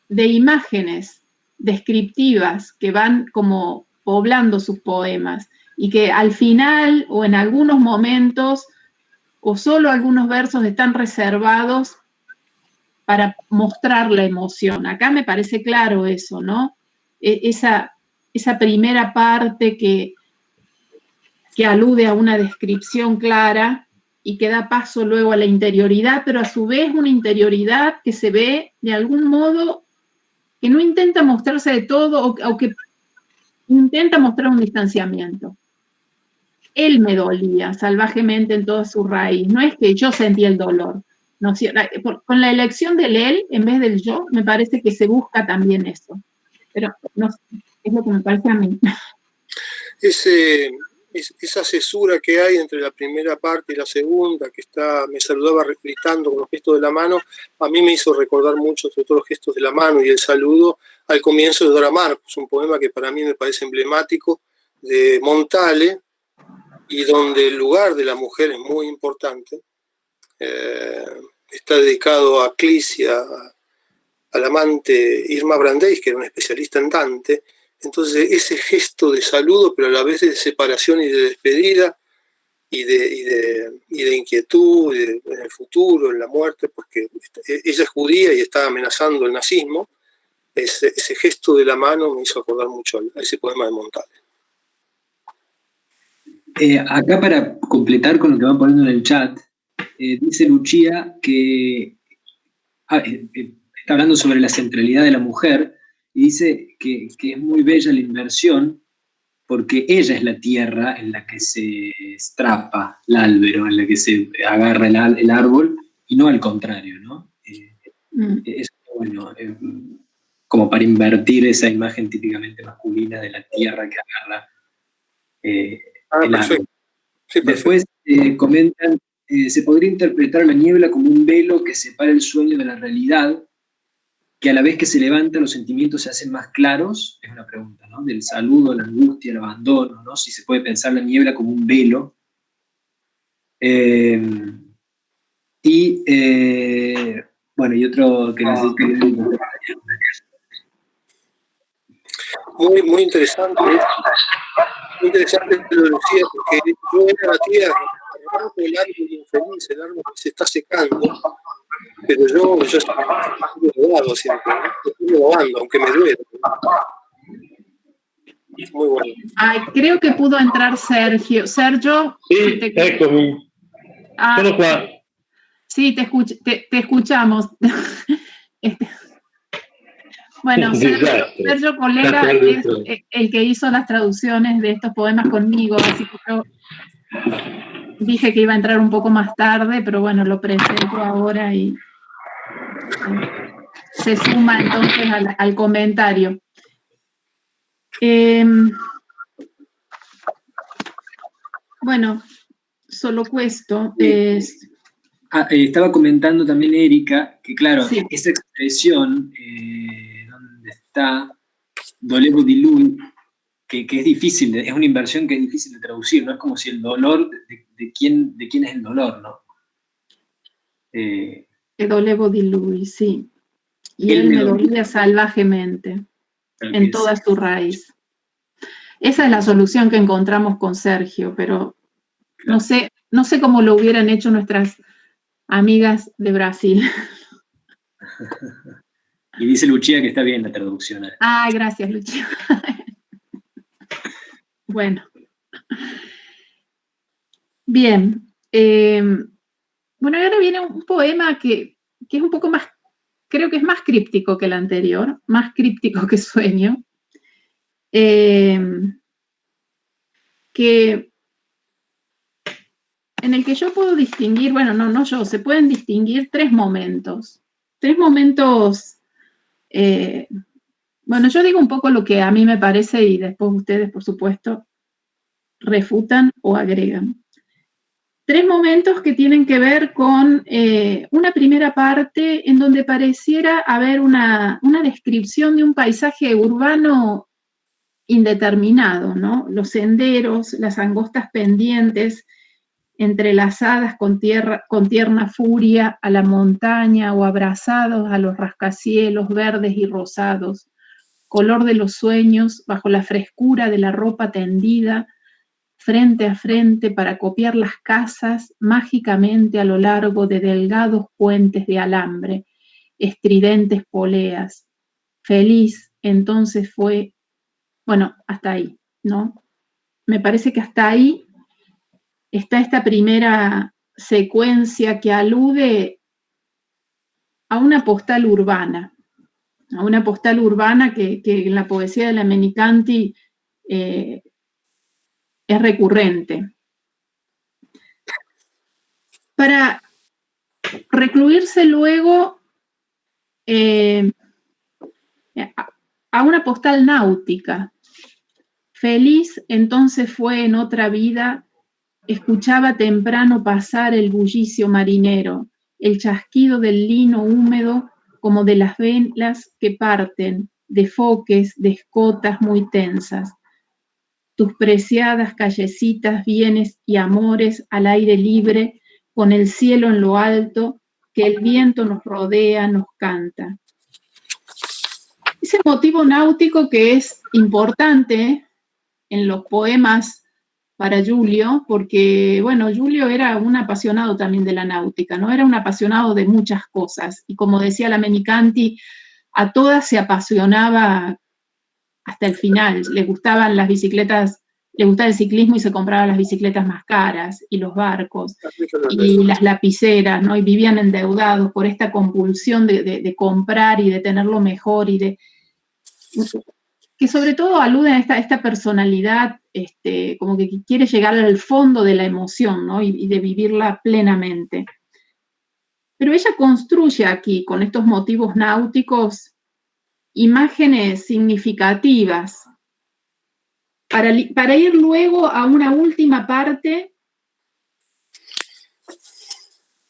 imágenes descriptivas que van como poblando sus poemas y que al final o en algunos momentos o solo algunos versos están reservados para mostrar la emoción. Acá me parece claro eso, ¿no? Esa primera parte que alude a una descripción clara y que da paso luego a la interioridad, pero a su vez una interioridad que se ve de algún modo que no intenta mostrarse de todo o que intenta mostrar un distanciamiento. Él me dolía salvajemente en toda su raíz, no es que yo sentía el dolor. No, con la elección del él en vez del yo, me parece que se busca también eso. Pero no sé, es lo que me parece a mí. Esa cesura que hay entre la primera parte y la segunda, que me saludaba gritando con los gestos de la mano, a mí me hizo recordar mucho, sobre todo los gestos de la mano y el saludo, al comienzo de Dora Marcos, un poema que para mí me parece emblemático, de Montale, y donde el lugar de la mujer es muy importante. Está dedicado a Clisia, al amante Irma Brandeis, que era una especialista en Dante. Entonces ese gesto de saludo, pero a la vez de separación y de despedida, y de inquietud en el futuro, en la muerte, porque ella es judía y está amenazando el nazismo, ese gesto de la mano me hizo acordar mucho a ese poema de Montale. Acá para completar con lo que van poniendo en el chat, dice Lucía que está hablando sobre la centralidad de la mujer y dice que es muy bella la inversión porque ella es la tierra en la que se estrapa el albero, en la que se agarra el árbol y no al contrario, ¿no? Es bueno, como para invertir esa imagen típicamente masculina de la tierra que agarra el árbol. Sí, después comentan, se podría interpretar la niebla como un velo que separa el sueño de la realidad, que a la vez que se levanta los sentimientos se hacen más claros. Es una pregunta, ¿no? Del saludo, la angustia, el abandono, ¿no? Si se puede pensar la niebla como un velo. Bueno, y otro que necesita Muy, muy interesante. Muy interesante lo decía, porque yo era la tía, el árbol infeliz, el árbol que se está secando, pero yo estoy lavado siempre, ¿no? Estoy lavando, aunque me duele. Muy bueno. Ay, creo que pudo entrar Sergio. Sergio. Sì, eccomi. Sono qua. Sí, te escuchamos. Bueno, Sergio colega es el que hizo las traducciones de estos poemas conmigo, así que yo dije que iba a entrar un poco más tarde, pero bueno, lo presento ahora y se suma entonces al comentario. Bueno, solo questo es... estaba comentando también Erika que, claro, sí, esa expresión, donde está dolevo di lui, que es difícil, es una inversión que es difícil de traducir, ¿no? Es como si el dolor, de quién es el dolor, ¿no? dolevo di lui, sí. Y él me dolía salvajemente, en toda su raíz. Esa es la solución que encontramos con Sergio, pero no sé cómo lo hubieran hecho nuestras amigas de Brasil. Y dice Lucía que está bien la traducción. Ay, gracias, Lucía. Bueno. Bien. Bueno, ahora viene un poema que es un poco más, creo que es más críptico que el anterior, más críptico que Sueño. Que en el que yo puedo distinguir, bueno, no yo, se pueden distinguir tres momentos. Bueno, yo digo un poco lo que a mí me parece y después ustedes, por supuesto, refutan o agregan. Tres momentos que tienen que ver con una primera parte en donde pareciera haber una descripción de un paisaje urbano indeterminado, ¿no? Los senderos, las angostas pendientes, entrelazadas con tierna furia a la montaña o abrazados a los rascacielos verdes y rosados, color de los sueños bajo la frescura de la ropa tendida, frente a frente para copiar las casas mágicamente a lo largo de delgados puentes de alambre, estridentes poleas. Feliz entonces fue, bueno, hasta ahí, ¿no? Me parece que hasta ahí está esta primera secuencia que alude a una postal urbana, que en la poesía de la Menicanti es recurrente. Para recluirse luego a una postal náutica. Feliz entonces fue en otra vida, escuchaba temprano pasar el bullicio marinero, el chasquido del lino húmedo como de las velas que parten, de foques, de escotas muy tensas. Tus preciadas callecitas, bienes y amores al aire libre, con el cielo en lo alto, que el viento nos rodea, nos canta. Ese motivo náutico que es importante en los poemas para Giulio, porque, bueno, Giulio era un apasionado también de la náutica, ¿no? Era un apasionado de muchas cosas, y como decía la Menicanti, a todas se apasionaba hasta el final. Le gustaban las bicicletas, le gustaba el ciclismo y se compraba las bicicletas más caras, y los barcos, y las lapiceras, ¿no? Y vivían endeudados por esta compulsión de comprar y de tenerlo mejor, y de... que sobre todo alude a esta personalidad, como que quiere llegar al fondo de la emoción, ¿no? Y de vivirla plenamente. Pero ella construye aquí, con estos motivos náuticos, imágenes significativas, para ir luego a una última parte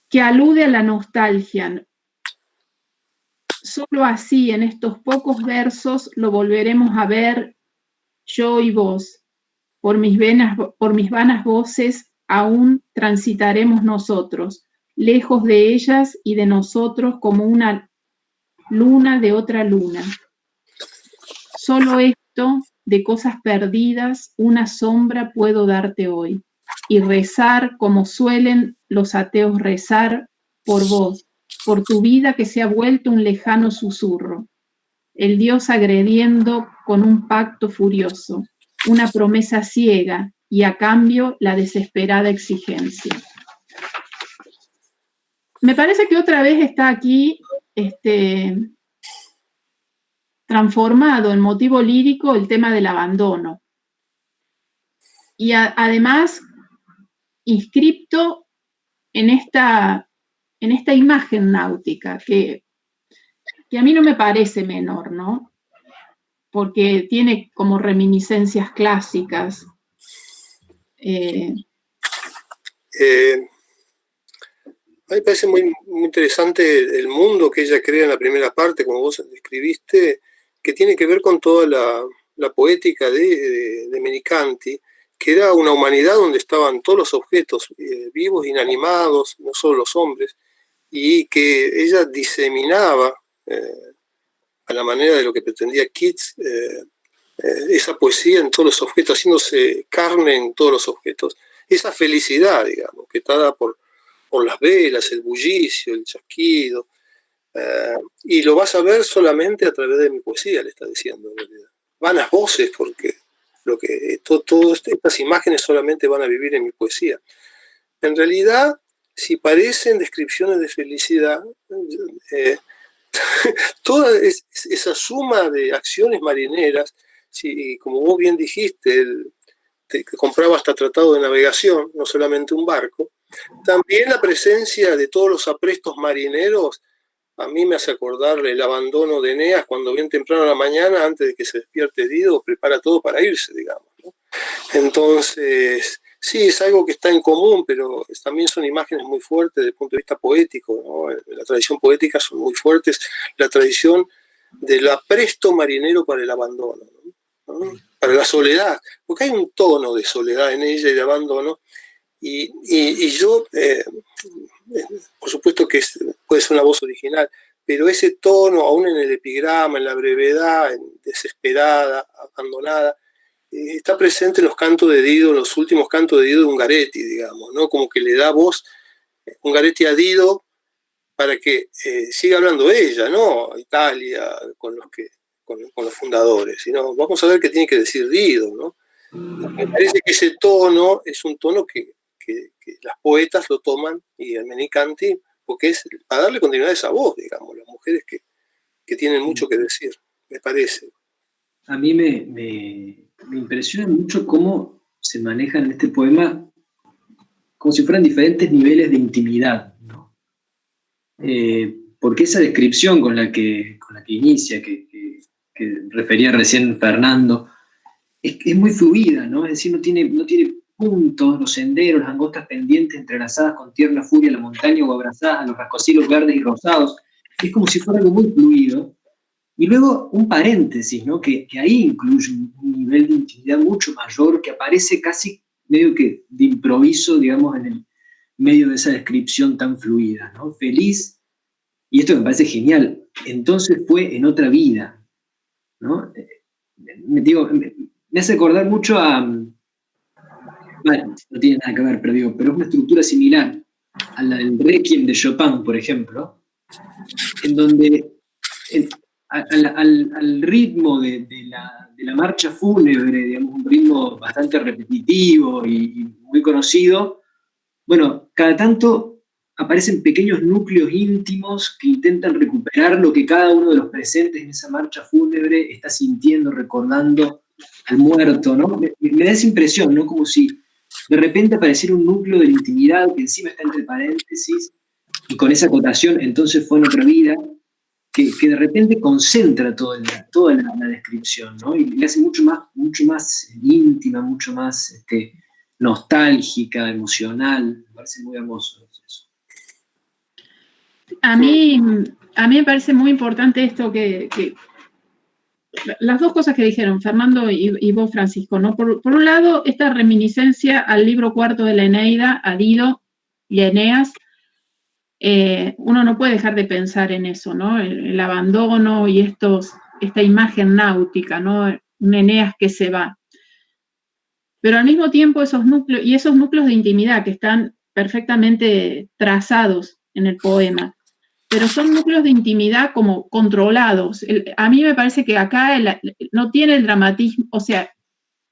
que alude a la nostalgia. Solo así, en estos pocos versos, lo volveremos a ver yo y vos. Por mis vanas voces aún transitaremos nosotros, lejos de ellas y de nosotros como una luna de otra luna. Solo esto de cosas perdidas, una sombra puedo darte hoy, y rezar como suelen los ateos rezar por vos, por tu vida que se ha vuelto un lejano susurro, el Dios agrediendo con un pacto furioso, una promesa ciega y a cambio la desesperada exigencia. Me parece que otra vez está aquí transformado en motivo lírico el tema del abandono. Y además inscripto en esta imagen náutica, que a mí no me parece menor, ¿no? Porque tiene como reminiscencias clásicas. A mí me parece muy, muy interesante el mundo que ella crea en la primera parte, como vos describiste, que tiene que ver con toda la poética de Menicanti, que era una humanidad donde estaban todos los objetos vivos, inanimados, no solo los hombres, y que ella diseminaba a la manera de lo que pretendía Keats, esa poesía en todos los objetos, haciéndose carne en todos los objetos. Esa felicidad, digamos, que está dada por las velas, el bullicio, el chasquido, y lo vas a ver solamente a través de mi poesía, le está diciendo en realidad. Vanas voces, porque todas estas imágenes solamente van a vivir en mi poesía. En realidad, si parecen descripciones de felicidad, toda esa suma de acciones marineras, si, como vos bien dijiste, te compraba hasta tratado de navegación, no solamente un barco, también la presencia de todos los aprestos marineros a mí me hace acordar el abandono de Eneas cuando bien temprano a la mañana, antes de que se despierte Dido, prepara todo para irse, digamos, ¿no? Entonces, sí, es algo que está en común, pero también son imágenes muy fuertes desde el punto de vista poético, ¿no? La tradición poética son muy fuertes, la tradición del apresto marinero para el abandono, ¿no? Para la soledad, porque hay un tono de soledad en ella y de abandono, y yo, por supuesto que puede ser una voz original, pero ese tono, aún en el epigrama, en la brevedad, en desesperada, abandonada, está presente en los cantos de Dido, en los últimos cantos de Dido de Ungaretti, digamos, ¿no? Como que le da voz Ungaretti a Dido para que siga hablando ella, ¿no? Italia, con los fundadores, sino vamos a ver qué tiene que decir Dido, ¿no? Me parece que ese tono es un tono que las poetas lo toman, y el Menicanti, porque es para darle continuidad a esa voz, digamos, las mujeres que tienen mucho que decir, me parece. A mí me impresiona mucho cómo se manejan en este poema como si fueran diferentes niveles de intimidad, ¿no? Porque esa descripción con la que inicia, que refería recién Fernando, es muy fluida, ¿no? Es decir, no tiene puntos, los senderos, las angostas pendientes entrelazadas con tierna furia la montaña o abrazadas a los rascacielos verdes y rosados. Es como si fuera algo muy fluido. Y luego un paréntesis, ¿no? Que ahí incluye un nivel de intimidad mucho mayor que aparece casi medio que de improviso, digamos, en el medio de esa descripción tan fluida, ¿no? Feliz, y esto me parece genial, entonces fue en otra vida, ¿no? Me hace acordar mucho a... Bueno, no tiene nada que ver, pero es una estructura similar a la del Requiem de Chopin, por ejemplo, en donde al ritmo de la marcha fúnebre, digamos, un ritmo bastante repetitivo y muy conocido, bueno, cada tanto aparecen pequeños núcleos íntimos que intentan recuperar lo que cada uno de los presentes en esa marcha fúnebre está sintiendo, recordando al muerto, ¿no? Me da esa impresión, ¿no? Como si de repente apareciera un núcleo de la intimidad que encima está entre paréntesis, y con esa acotación, entonces fue en otra vida, que de repente concentra toda la descripción, ¿no? Y le hace mucho más íntima, mucho más nostálgica, emocional. Me parece muy hermoso eso. A mí me parece muy importante esto que las dos cosas que dijeron Fernando y vos, Francisco, ¿no? Por un lado, esta reminiscencia al libro cuarto de la Eneida, a Dido y a Eneas, uno no puede dejar de pensar en eso, ¿no? El abandono y esta imagen náutica, ¿no? Un Eneas que se va. Pero al mismo tiempo esos núcleos de intimidad que están perfectamente trazados en el poema, pero son núcleos de intimidad como controlados. A mí me parece que acá no tiene el dramatismo, o sea,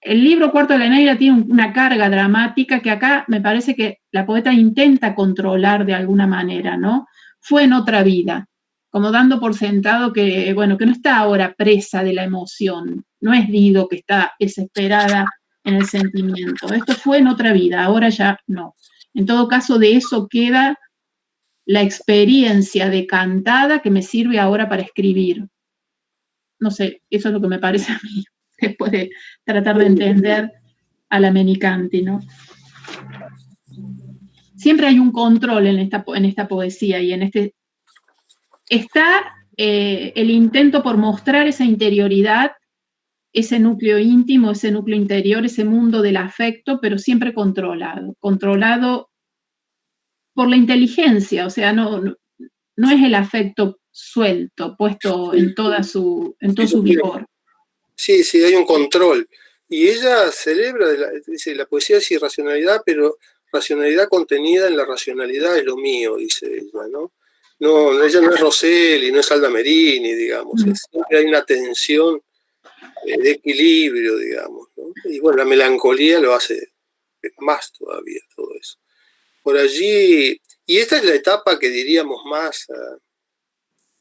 el libro Cuarto de la Negra tiene una carga dramática que acá me parece que la poeta intenta controlar de alguna manera, ¿no? Fue en otra vida, como dando por sentado que, bueno, que no está ahora presa de la emoción, no es Dido que está desesperada en el sentimiento, esto fue en otra vida, ahora ya no. En todo caso, de eso queda la experiencia decantada que me sirve ahora para escribir. No sé, eso es lo que me parece a mí, después de tratar de entender a la Menicanti, ¿no? Siempre hay un control en esta poesía y en este... Está el intento por mostrar esa interioridad, ese núcleo íntimo, ese núcleo interior, ese mundo del afecto, pero siempre controlado por la inteligencia, o sea, no es el afecto suelto, puesto en todo su vigor. Sí, hay un control. Y ella celebra, dice, la poesía es irracionalidad, pero racionalidad contenida en la racionalidad es lo mío, dice ella, ¿no? No, ella no es Rosselli, no es Alda Merini, digamos. Siempre hay una tensión de equilibrio, digamos, ¿no? Y bueno, la melancolía lo hace más todavía, todo eso. Por allí, y esta es la etapa que diríamos más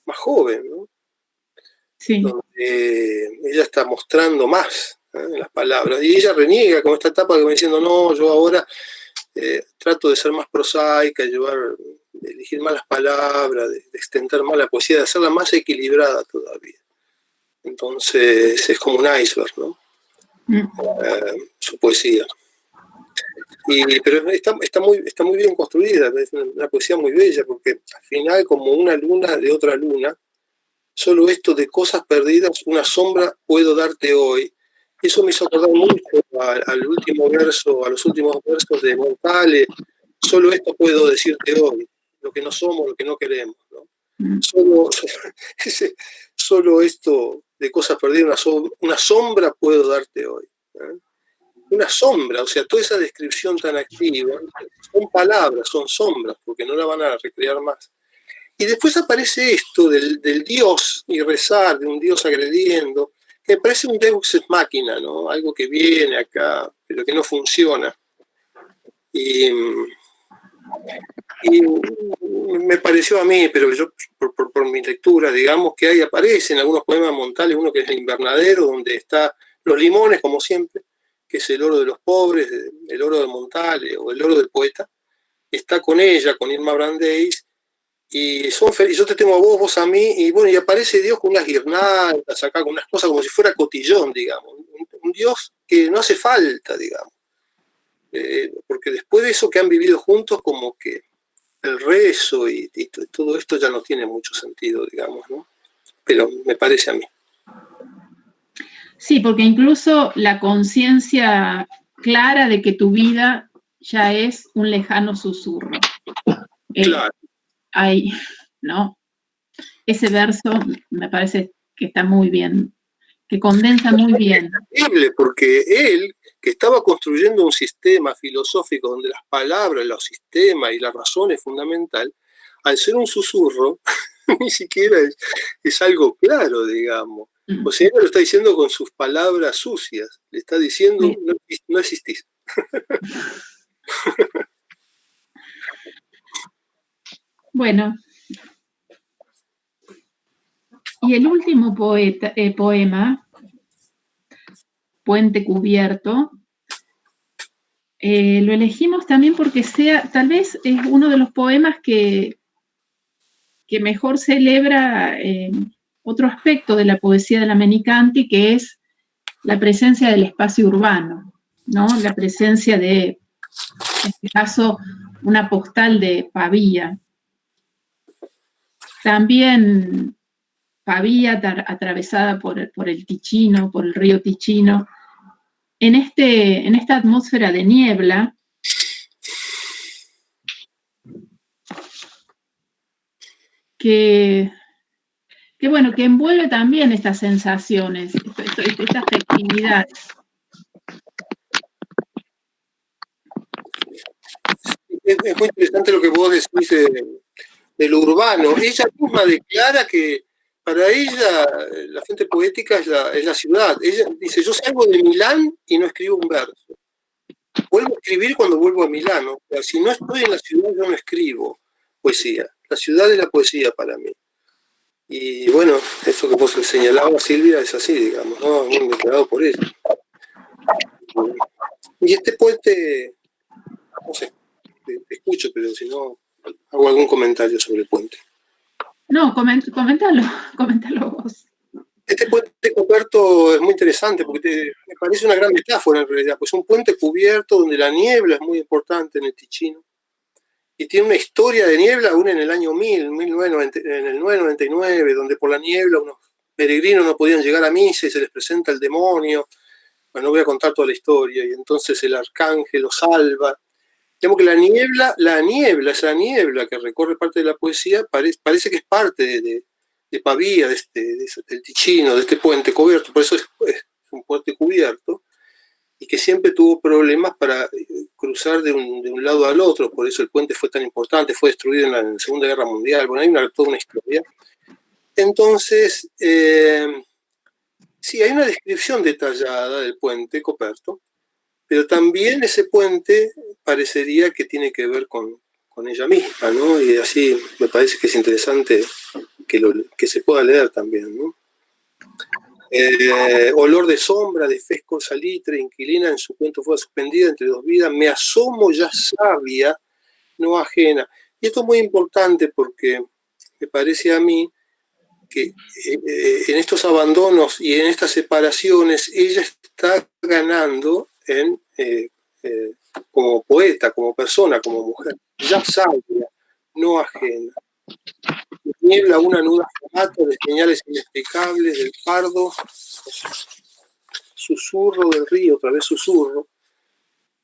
joven, ¿no? Sí. Donde ella está mostrando más en las palabras. Y ella reniega con esta etapa que va diciendo, no, yo ahora trato de ser más prosaica, de elegir más las palabras, de extender más la poesía, de hacerla más equilibrada todavía. Entonces es como un iceberg, ¿no? Su poesía. Pero está muy bien construida, es una poesía muy bella, porque al final, como una luna de otra luna, solo esto de cosas perdidas, una sombra puedo darte hoy. Eso me hizo acordar mucho al último verso, a los últimos versos de Montale. Solo esto puedo decirte hoy, lo que no somos, lo que no queremos, ¿no? Solo esto de cosas perdidas, una sombra puedo darte hoy, ¿eh? Una sombra, o sea, toda esa descripción tan activa, son palabras, son sombras, porque no la van a recrear más. Y después aparece esto del Dios y rezar, de un Dios agrediendo, que me parece un Deus ex machina, ¿no? Algo que viene acá, pero que no funciona. Y me pareció a mí, pero yo, por mi lectura, digamos, que ahí aparece en algunos poemas de Montale, uno que es El Invernadero, donde está los limones, como siempre, que es el oro de los pobres, el oro de Montale, o el oro del poeta, está con ella, con Irma Brandeis, y son felices, yo te tengo a vos a mí, y bueno, y aparece Dios con unas guirnaldas acá, con unas cosas como si fuera cotillón, digamos, un Dios que no hace falta, digamos, porque después de eso que han vivido juntos, como que el rezo y todo esto ya no tiene mucho sentido, digamos, ¿no? Pero me parece a mí. Sí, porque incluso la conciencia clara de que tu vida ya es un lejano susurro. Claro. Hay, ¿no? Ese verso me parece que está muy bien, que condensa muy bien. Es terrible porque él, que estaba construyendo un sistema filosófico donde las palabras, los sistemas y la razón es fundamental, al ser un susurro, ni siquiera es algo claro, digamos. O sea, él lo está diciendo con sus palabras sucias, le está diciendo, no existís. Bueno, y el último poema, Puente Cubierto, lo elegimos también porque tal vez es uno de los poemas que mejor celebra otro aspecto de la poesía de la Menicanti, que es la presencia del espacio urbano, ¿no? La presencia de, en este caso, una postal de Pavía. También Pavía atravesada por el Ticino, por el río Ticino, en esta atmósfera de niebla, bueno, que envuelve también estas sensaciones, estas festividades. Es muy interesante lo que vos decís de lo urbano. Ella misma declara que para ella la fuente poética es la ciudad. Ella dice, yo salgo de Milán y no escribo un verso. Vuelvo a escribir cuando vuelvo a Milán. O sea, si no estoy en la ciudad, yo no escribo poesía. La ciudad es la poesía para mí. Y bueno, eso que vos señalabas, Silvia, es así, digamos, ¿no? Muy declarado por ella. Y este puente, no sé, te escucho, pero si no, hago algún comentario sobre el puente. No, coméntalo vos. Este puente cubierto es muy interesante porque me parece una gran metáfora en realidad, pues es un puente cubierto donde la niebla es muy importante en el Ticino y tiene una historia de niebla aún en el año 999, donde por la niebla unos peregrinos no podían llegar a misa y se les presenta el demonio. Bueno, no voy a contar toda la historia, y entonces el arcángel los salva. Digamos que la niebla, esa niebla que recorre parte de la poesía, parece que es parte de Pavía, del Ticino, de este puente cubierto. Por eso es un puente cubierto, y que siempre tuvo problemas para cruzar de un lado al otro. Por eso el puente fue tan importante, fue destruido en la Segunda Guerra Mundial. Bueno, hay toda una historia. Entonces, sí, hay una descripción detallada del puente Coperto, pero también ese puente parecería que tiene que ver con ella misma, ¿no? Y así me parece que es interesante que se pueda leer también, ¿no? Olor de sombra, de fresco salitre, inquilina en su cuento fue suspendida entre dos vidas, me asomo ya sabia, no ajena. Y esto es muy importante porque me parece a mí que en estos abandonos y en estas separaciones ella está ganando como poeta, como persona, como mujer. Ya sabia, no ajena. Niebla una nuda formato de señales inexplicables del pardo, susurro del río, otra vez susurro,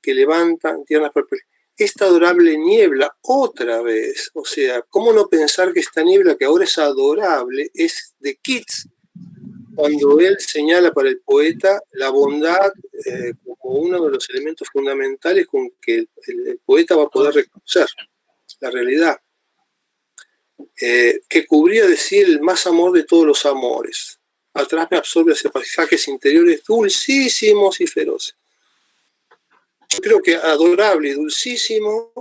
que levanta tiernas perspectivas. Esta adorable niebla, otra vez, o sea, ¿cómo no pensar que esta niebla que ahora es adorable es de Keats, cuando él señala para el poeta la bondad como uno de los elementos fundamentales con que el poeta va a poder reconocer la realidad? Que cubría, decir, el más amor de todos los amores. Atrás me absorbe hacia paisajes interiores dulcísimos y feroces. Yo creo que adorable y dulcísimo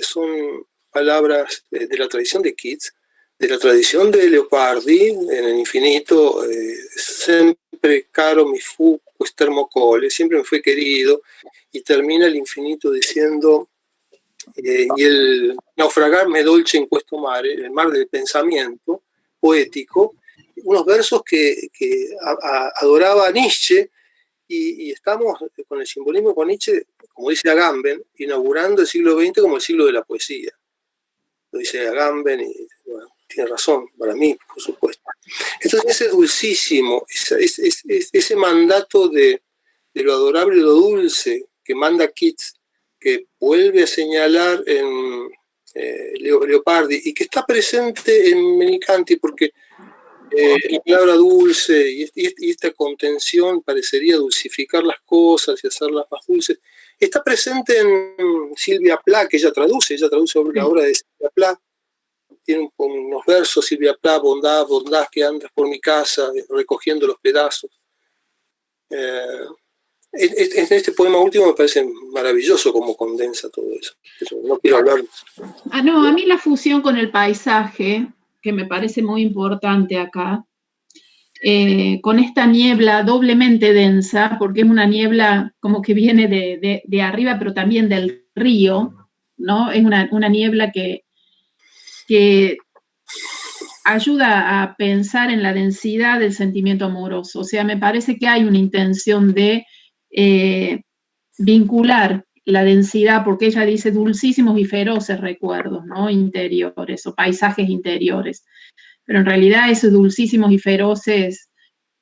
son palabras de la tradición de Keats, de la tradición de Leopardi, en el infinito, siempre caro mi fu, pues termocole, siempre me fue querido, y termina el infinito diciendo, y el naufragar me dolce in questo mare, el mar del pensamiento poético, unos versos que adoraba Nietzsche, y estamos con el simbolismo con Nietzsche, como dice Agamben, inaugurando el siglo XX como el siglo de la poesía. Lo dice Agamben y bueno, tiene razón, para mí, por supuesto. Entonces ese dulcísimo, ese mandato de lo adorable y lo dulce que manda Keats, que vuelve a señalar en Leopardi y que está presente en Menicanti, porque la palabra dulce y esta contención parecería dulcificar las cosas y hacerlas más dulces. Está presente en Silvia Plath, que ella traduce la obra de Silvia Plath. Tiene unos versos, Silvia Plath, bondad, bondad que andas por mi casa recogiendo los pedazos. En este poema último me parece maravilloso cómo condensa todo eso. Pero no quiero hablar. No, a mí la fusión con el paisaje, que me parece muy importante acá, con esta niebla doblemente densa, porque es una niebla como que viene de arriba, pero también del río, ¿no? Es una niebla que ayuda a pensar en la densidad del sentimiento amoroso. O sea, me parece que hay una intención de vincular la densidad, porque ella dice dulcísimos y feroces recuerdos, ¿no? Interiores o paisajes interiores. Pero en realidad esos dulcísimos y feroces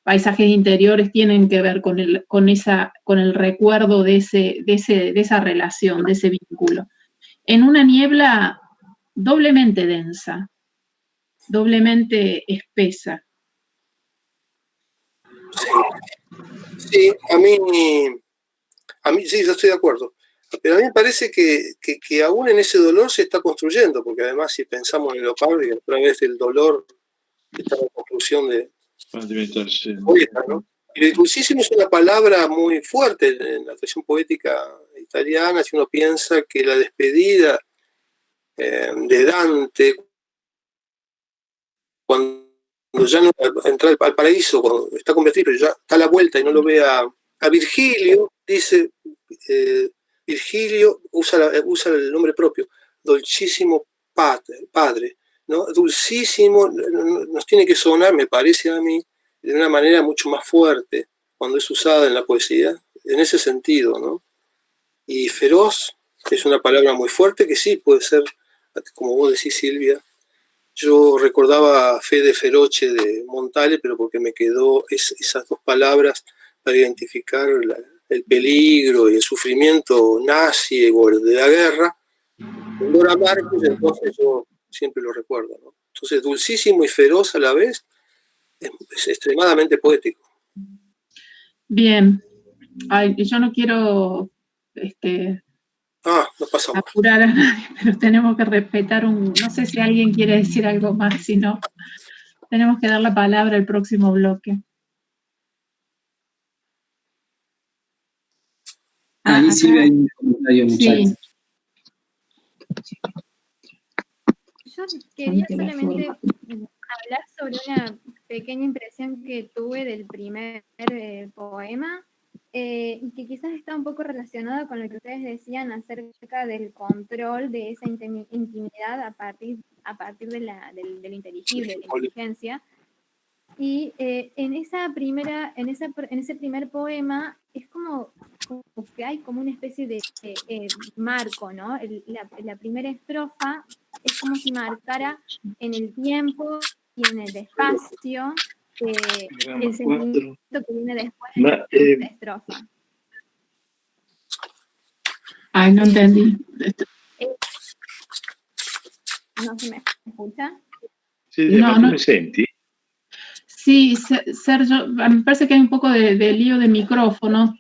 paisajes interiores tienen que ver con el recuerdo de esa relación, de ese vínculo. En una niebla doblemente densa, doblemente espesa. Sí, a mí sí, yo estoy de acuerdo. Pero a mí me parece que aún en ese dolor se está construyendo, porque además si pensamos en Leopardi, a través del dolor está la conclusión de poeta, ¿no? Y el dulcísimo es una palabra muy fuerte en la tradición poética italiana. Si uno piensa que la despedida de Dante, cuando ya no entra al paraíso, cuando está convertido, pero ya está a la vuelta y no lo ve a Virgilio, dice, Virgilio usa el nombre propio, Dolcissimo Padre, ¿no? Dulcísimo nos tiene que sonar, me parece a mí, de una manera mucho más fuerte cuando es usada en la poesía, en ese sentido, ¿no? Y feroz es una palabra muy fuerte que sí puede ser, como vos decís, Silvia. Yo recordaba Fede Feroce de Montale, pero porque me quedó esas dos palabras para identificar el peligro y el sufrimiento nazi de la guerra. En Dora Marcus, entonces yo siempre lo recuerdo, ¿no? Entonces, dulcísimo y feroz a la vez, es extremadamente poético. Bien. Ay, yo no quiero no pasa más. apurar a nadie, pero tenemos que respetar no sé si alguien quiere decir algo más, si no, tenemos que dar la palabra al próximo bloque. Ahí Silvia hay un comentario en el chat. Yo quería solamente hablar sobre una pequeña impresión que tuve del primer poema, y que quizás está un poco relacionado con lo que ustedes decían acerca del control de esa intimidad a partir de lo inteligible, de la inteligencia. Y en ese primer poema es como que hay como una especie de marco, ¿no? La primera estrofa es como si marcara en el tiempo y en el espacio el sentimiento que viene después de la segunda estrofa. Ay, no entendí. ¿No se me escucha? Sí, no, ¿me senti? Sí, Sergio, me parece que hay un poco de lío de micrófono.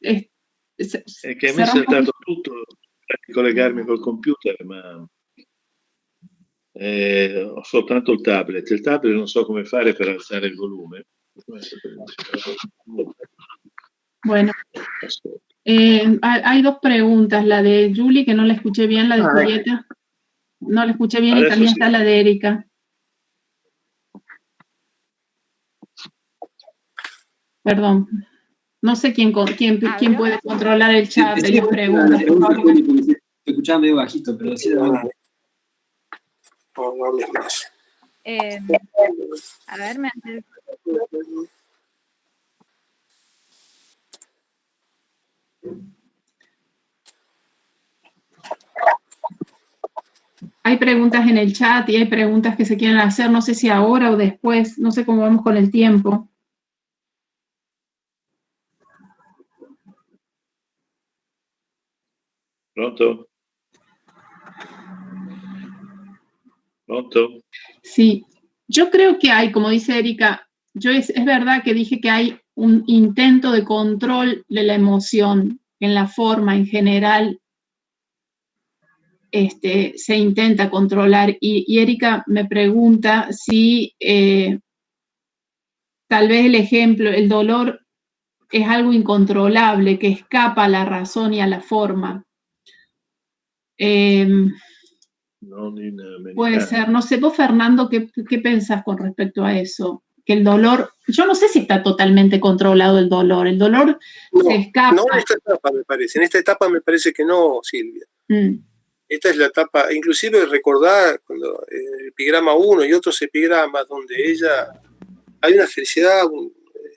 È che a me è saltato tutto per collegarmi col computer, ma ho soltanto il tablet. Il tablet non so come fare per alzare il volume. Bueno, hay dos preguntas. La de Julie, que no la escuché bien, la de Julieta. No la escuché bien, y también está la de Erika. Perdón. No sé quién puede controlar el chat de las preguntas. Te escuchaba medio bajito, pero sí de nuevo. No hables más. A ver, me hace... Hay preguntas en el chat y hay preguntas que se quieren hacer, no sé si ahora o después, no sé cómo vamos con el tiempo. ¿Pronto? ¿Pronto? Sí, yo creo que hay, como dice Erika, es verdad que dije que hay un intento de control de la emoción en la forma en general. Se intenta controlar, y Erika me pregunta si tal vez el dolor es algo incontrolable, que escapa a la razón y a la forma. Puede ser, no sé, vos Fernando, ¿qué pensás con respecto a eso? Que el dolor, yo no sé si está totalmente controlado el dolor se escapa. No en esta etapa, me parece. En esta etapa me parece que no, Silvia. Esta es la etapa, inclusive recordar cuando el epigrama 1 y otros epigramas donde ella, hay una felicidad,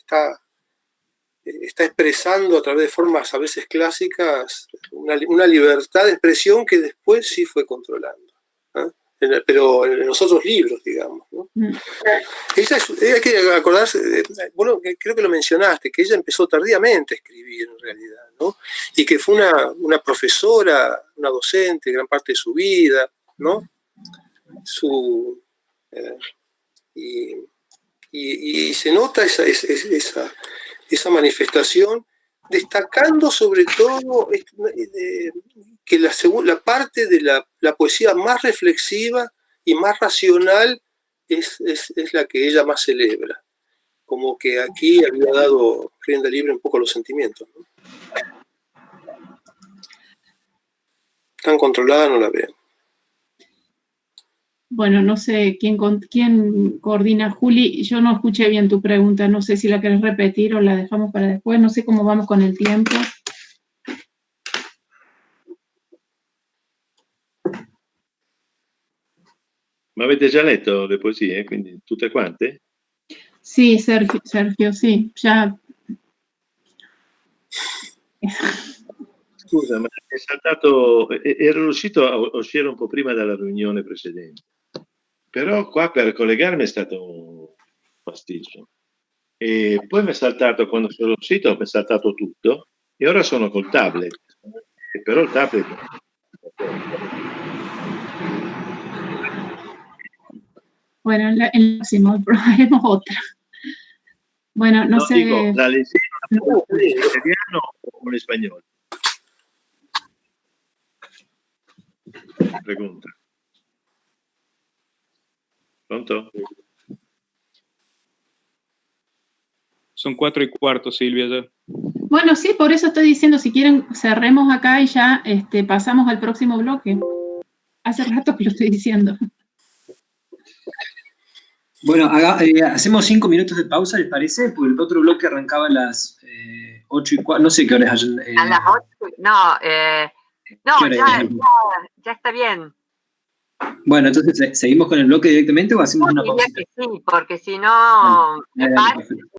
está expresando a través de formas a veces clásicas una libertad de expresión que después sí fue controlando, ¿eh? Pero en los otros libros, digamos, ¿no? Ella hay que acordarse, bueno, creo que lo mencionaste, que ella empezó tardíamente a escribir en realidad, ¿no? Y que fue una profesora, una docente gran parte de su vida, ¿no? Su Y se nota esa manifestación, destacando sobre todo que la parte de la poesía más reflexiva y más racional es la que ella más celebra. Como que aquí había dado rienda libre un poco a los sentimientos, ¿no? Tan controlada no la veo. Bueno, no sé quién coordina. Juli, yo no escuché bien tu pregunta, no sé si la querés repetir o la dejamos para después, no sé cómo vamos con el tiempo. Ma avete già letto le poesie, quindi tutte quante? Sì, Sergio, sì, già. Scusa, ma è saltato, ero riuscito a uscire un po' prima dalla riunione precedente, però qua per collegarmi è stato un pasticcio. E poi mi è saltato, quando sono uscito, mi è saltato tutto, e ora sono col tablet, però il tablet... Bueno, en el próximo haremos otra. Bueno, no sé. Dico, la leggero in italiano o in spagnolo? Pregunta. ¿Pronto? Son 4:15, Silvia, ya. Bueno, sí, por eso estoy diciendo, si quieren, cerremos acá y ya pasamos al próximo bloque. Hace rato que lo estoy diciendo. Bueno, hacemos 5 minutos de pausa, ¿les parece? Porque el otro bloque arrancaba a las 8:15, no sé qué horas. A las 8, no, ya está bien. Bueno, entonces, ¿seguimos con el bloque directamente o hacemos una pausa? Diría que sí, porque si no, me parece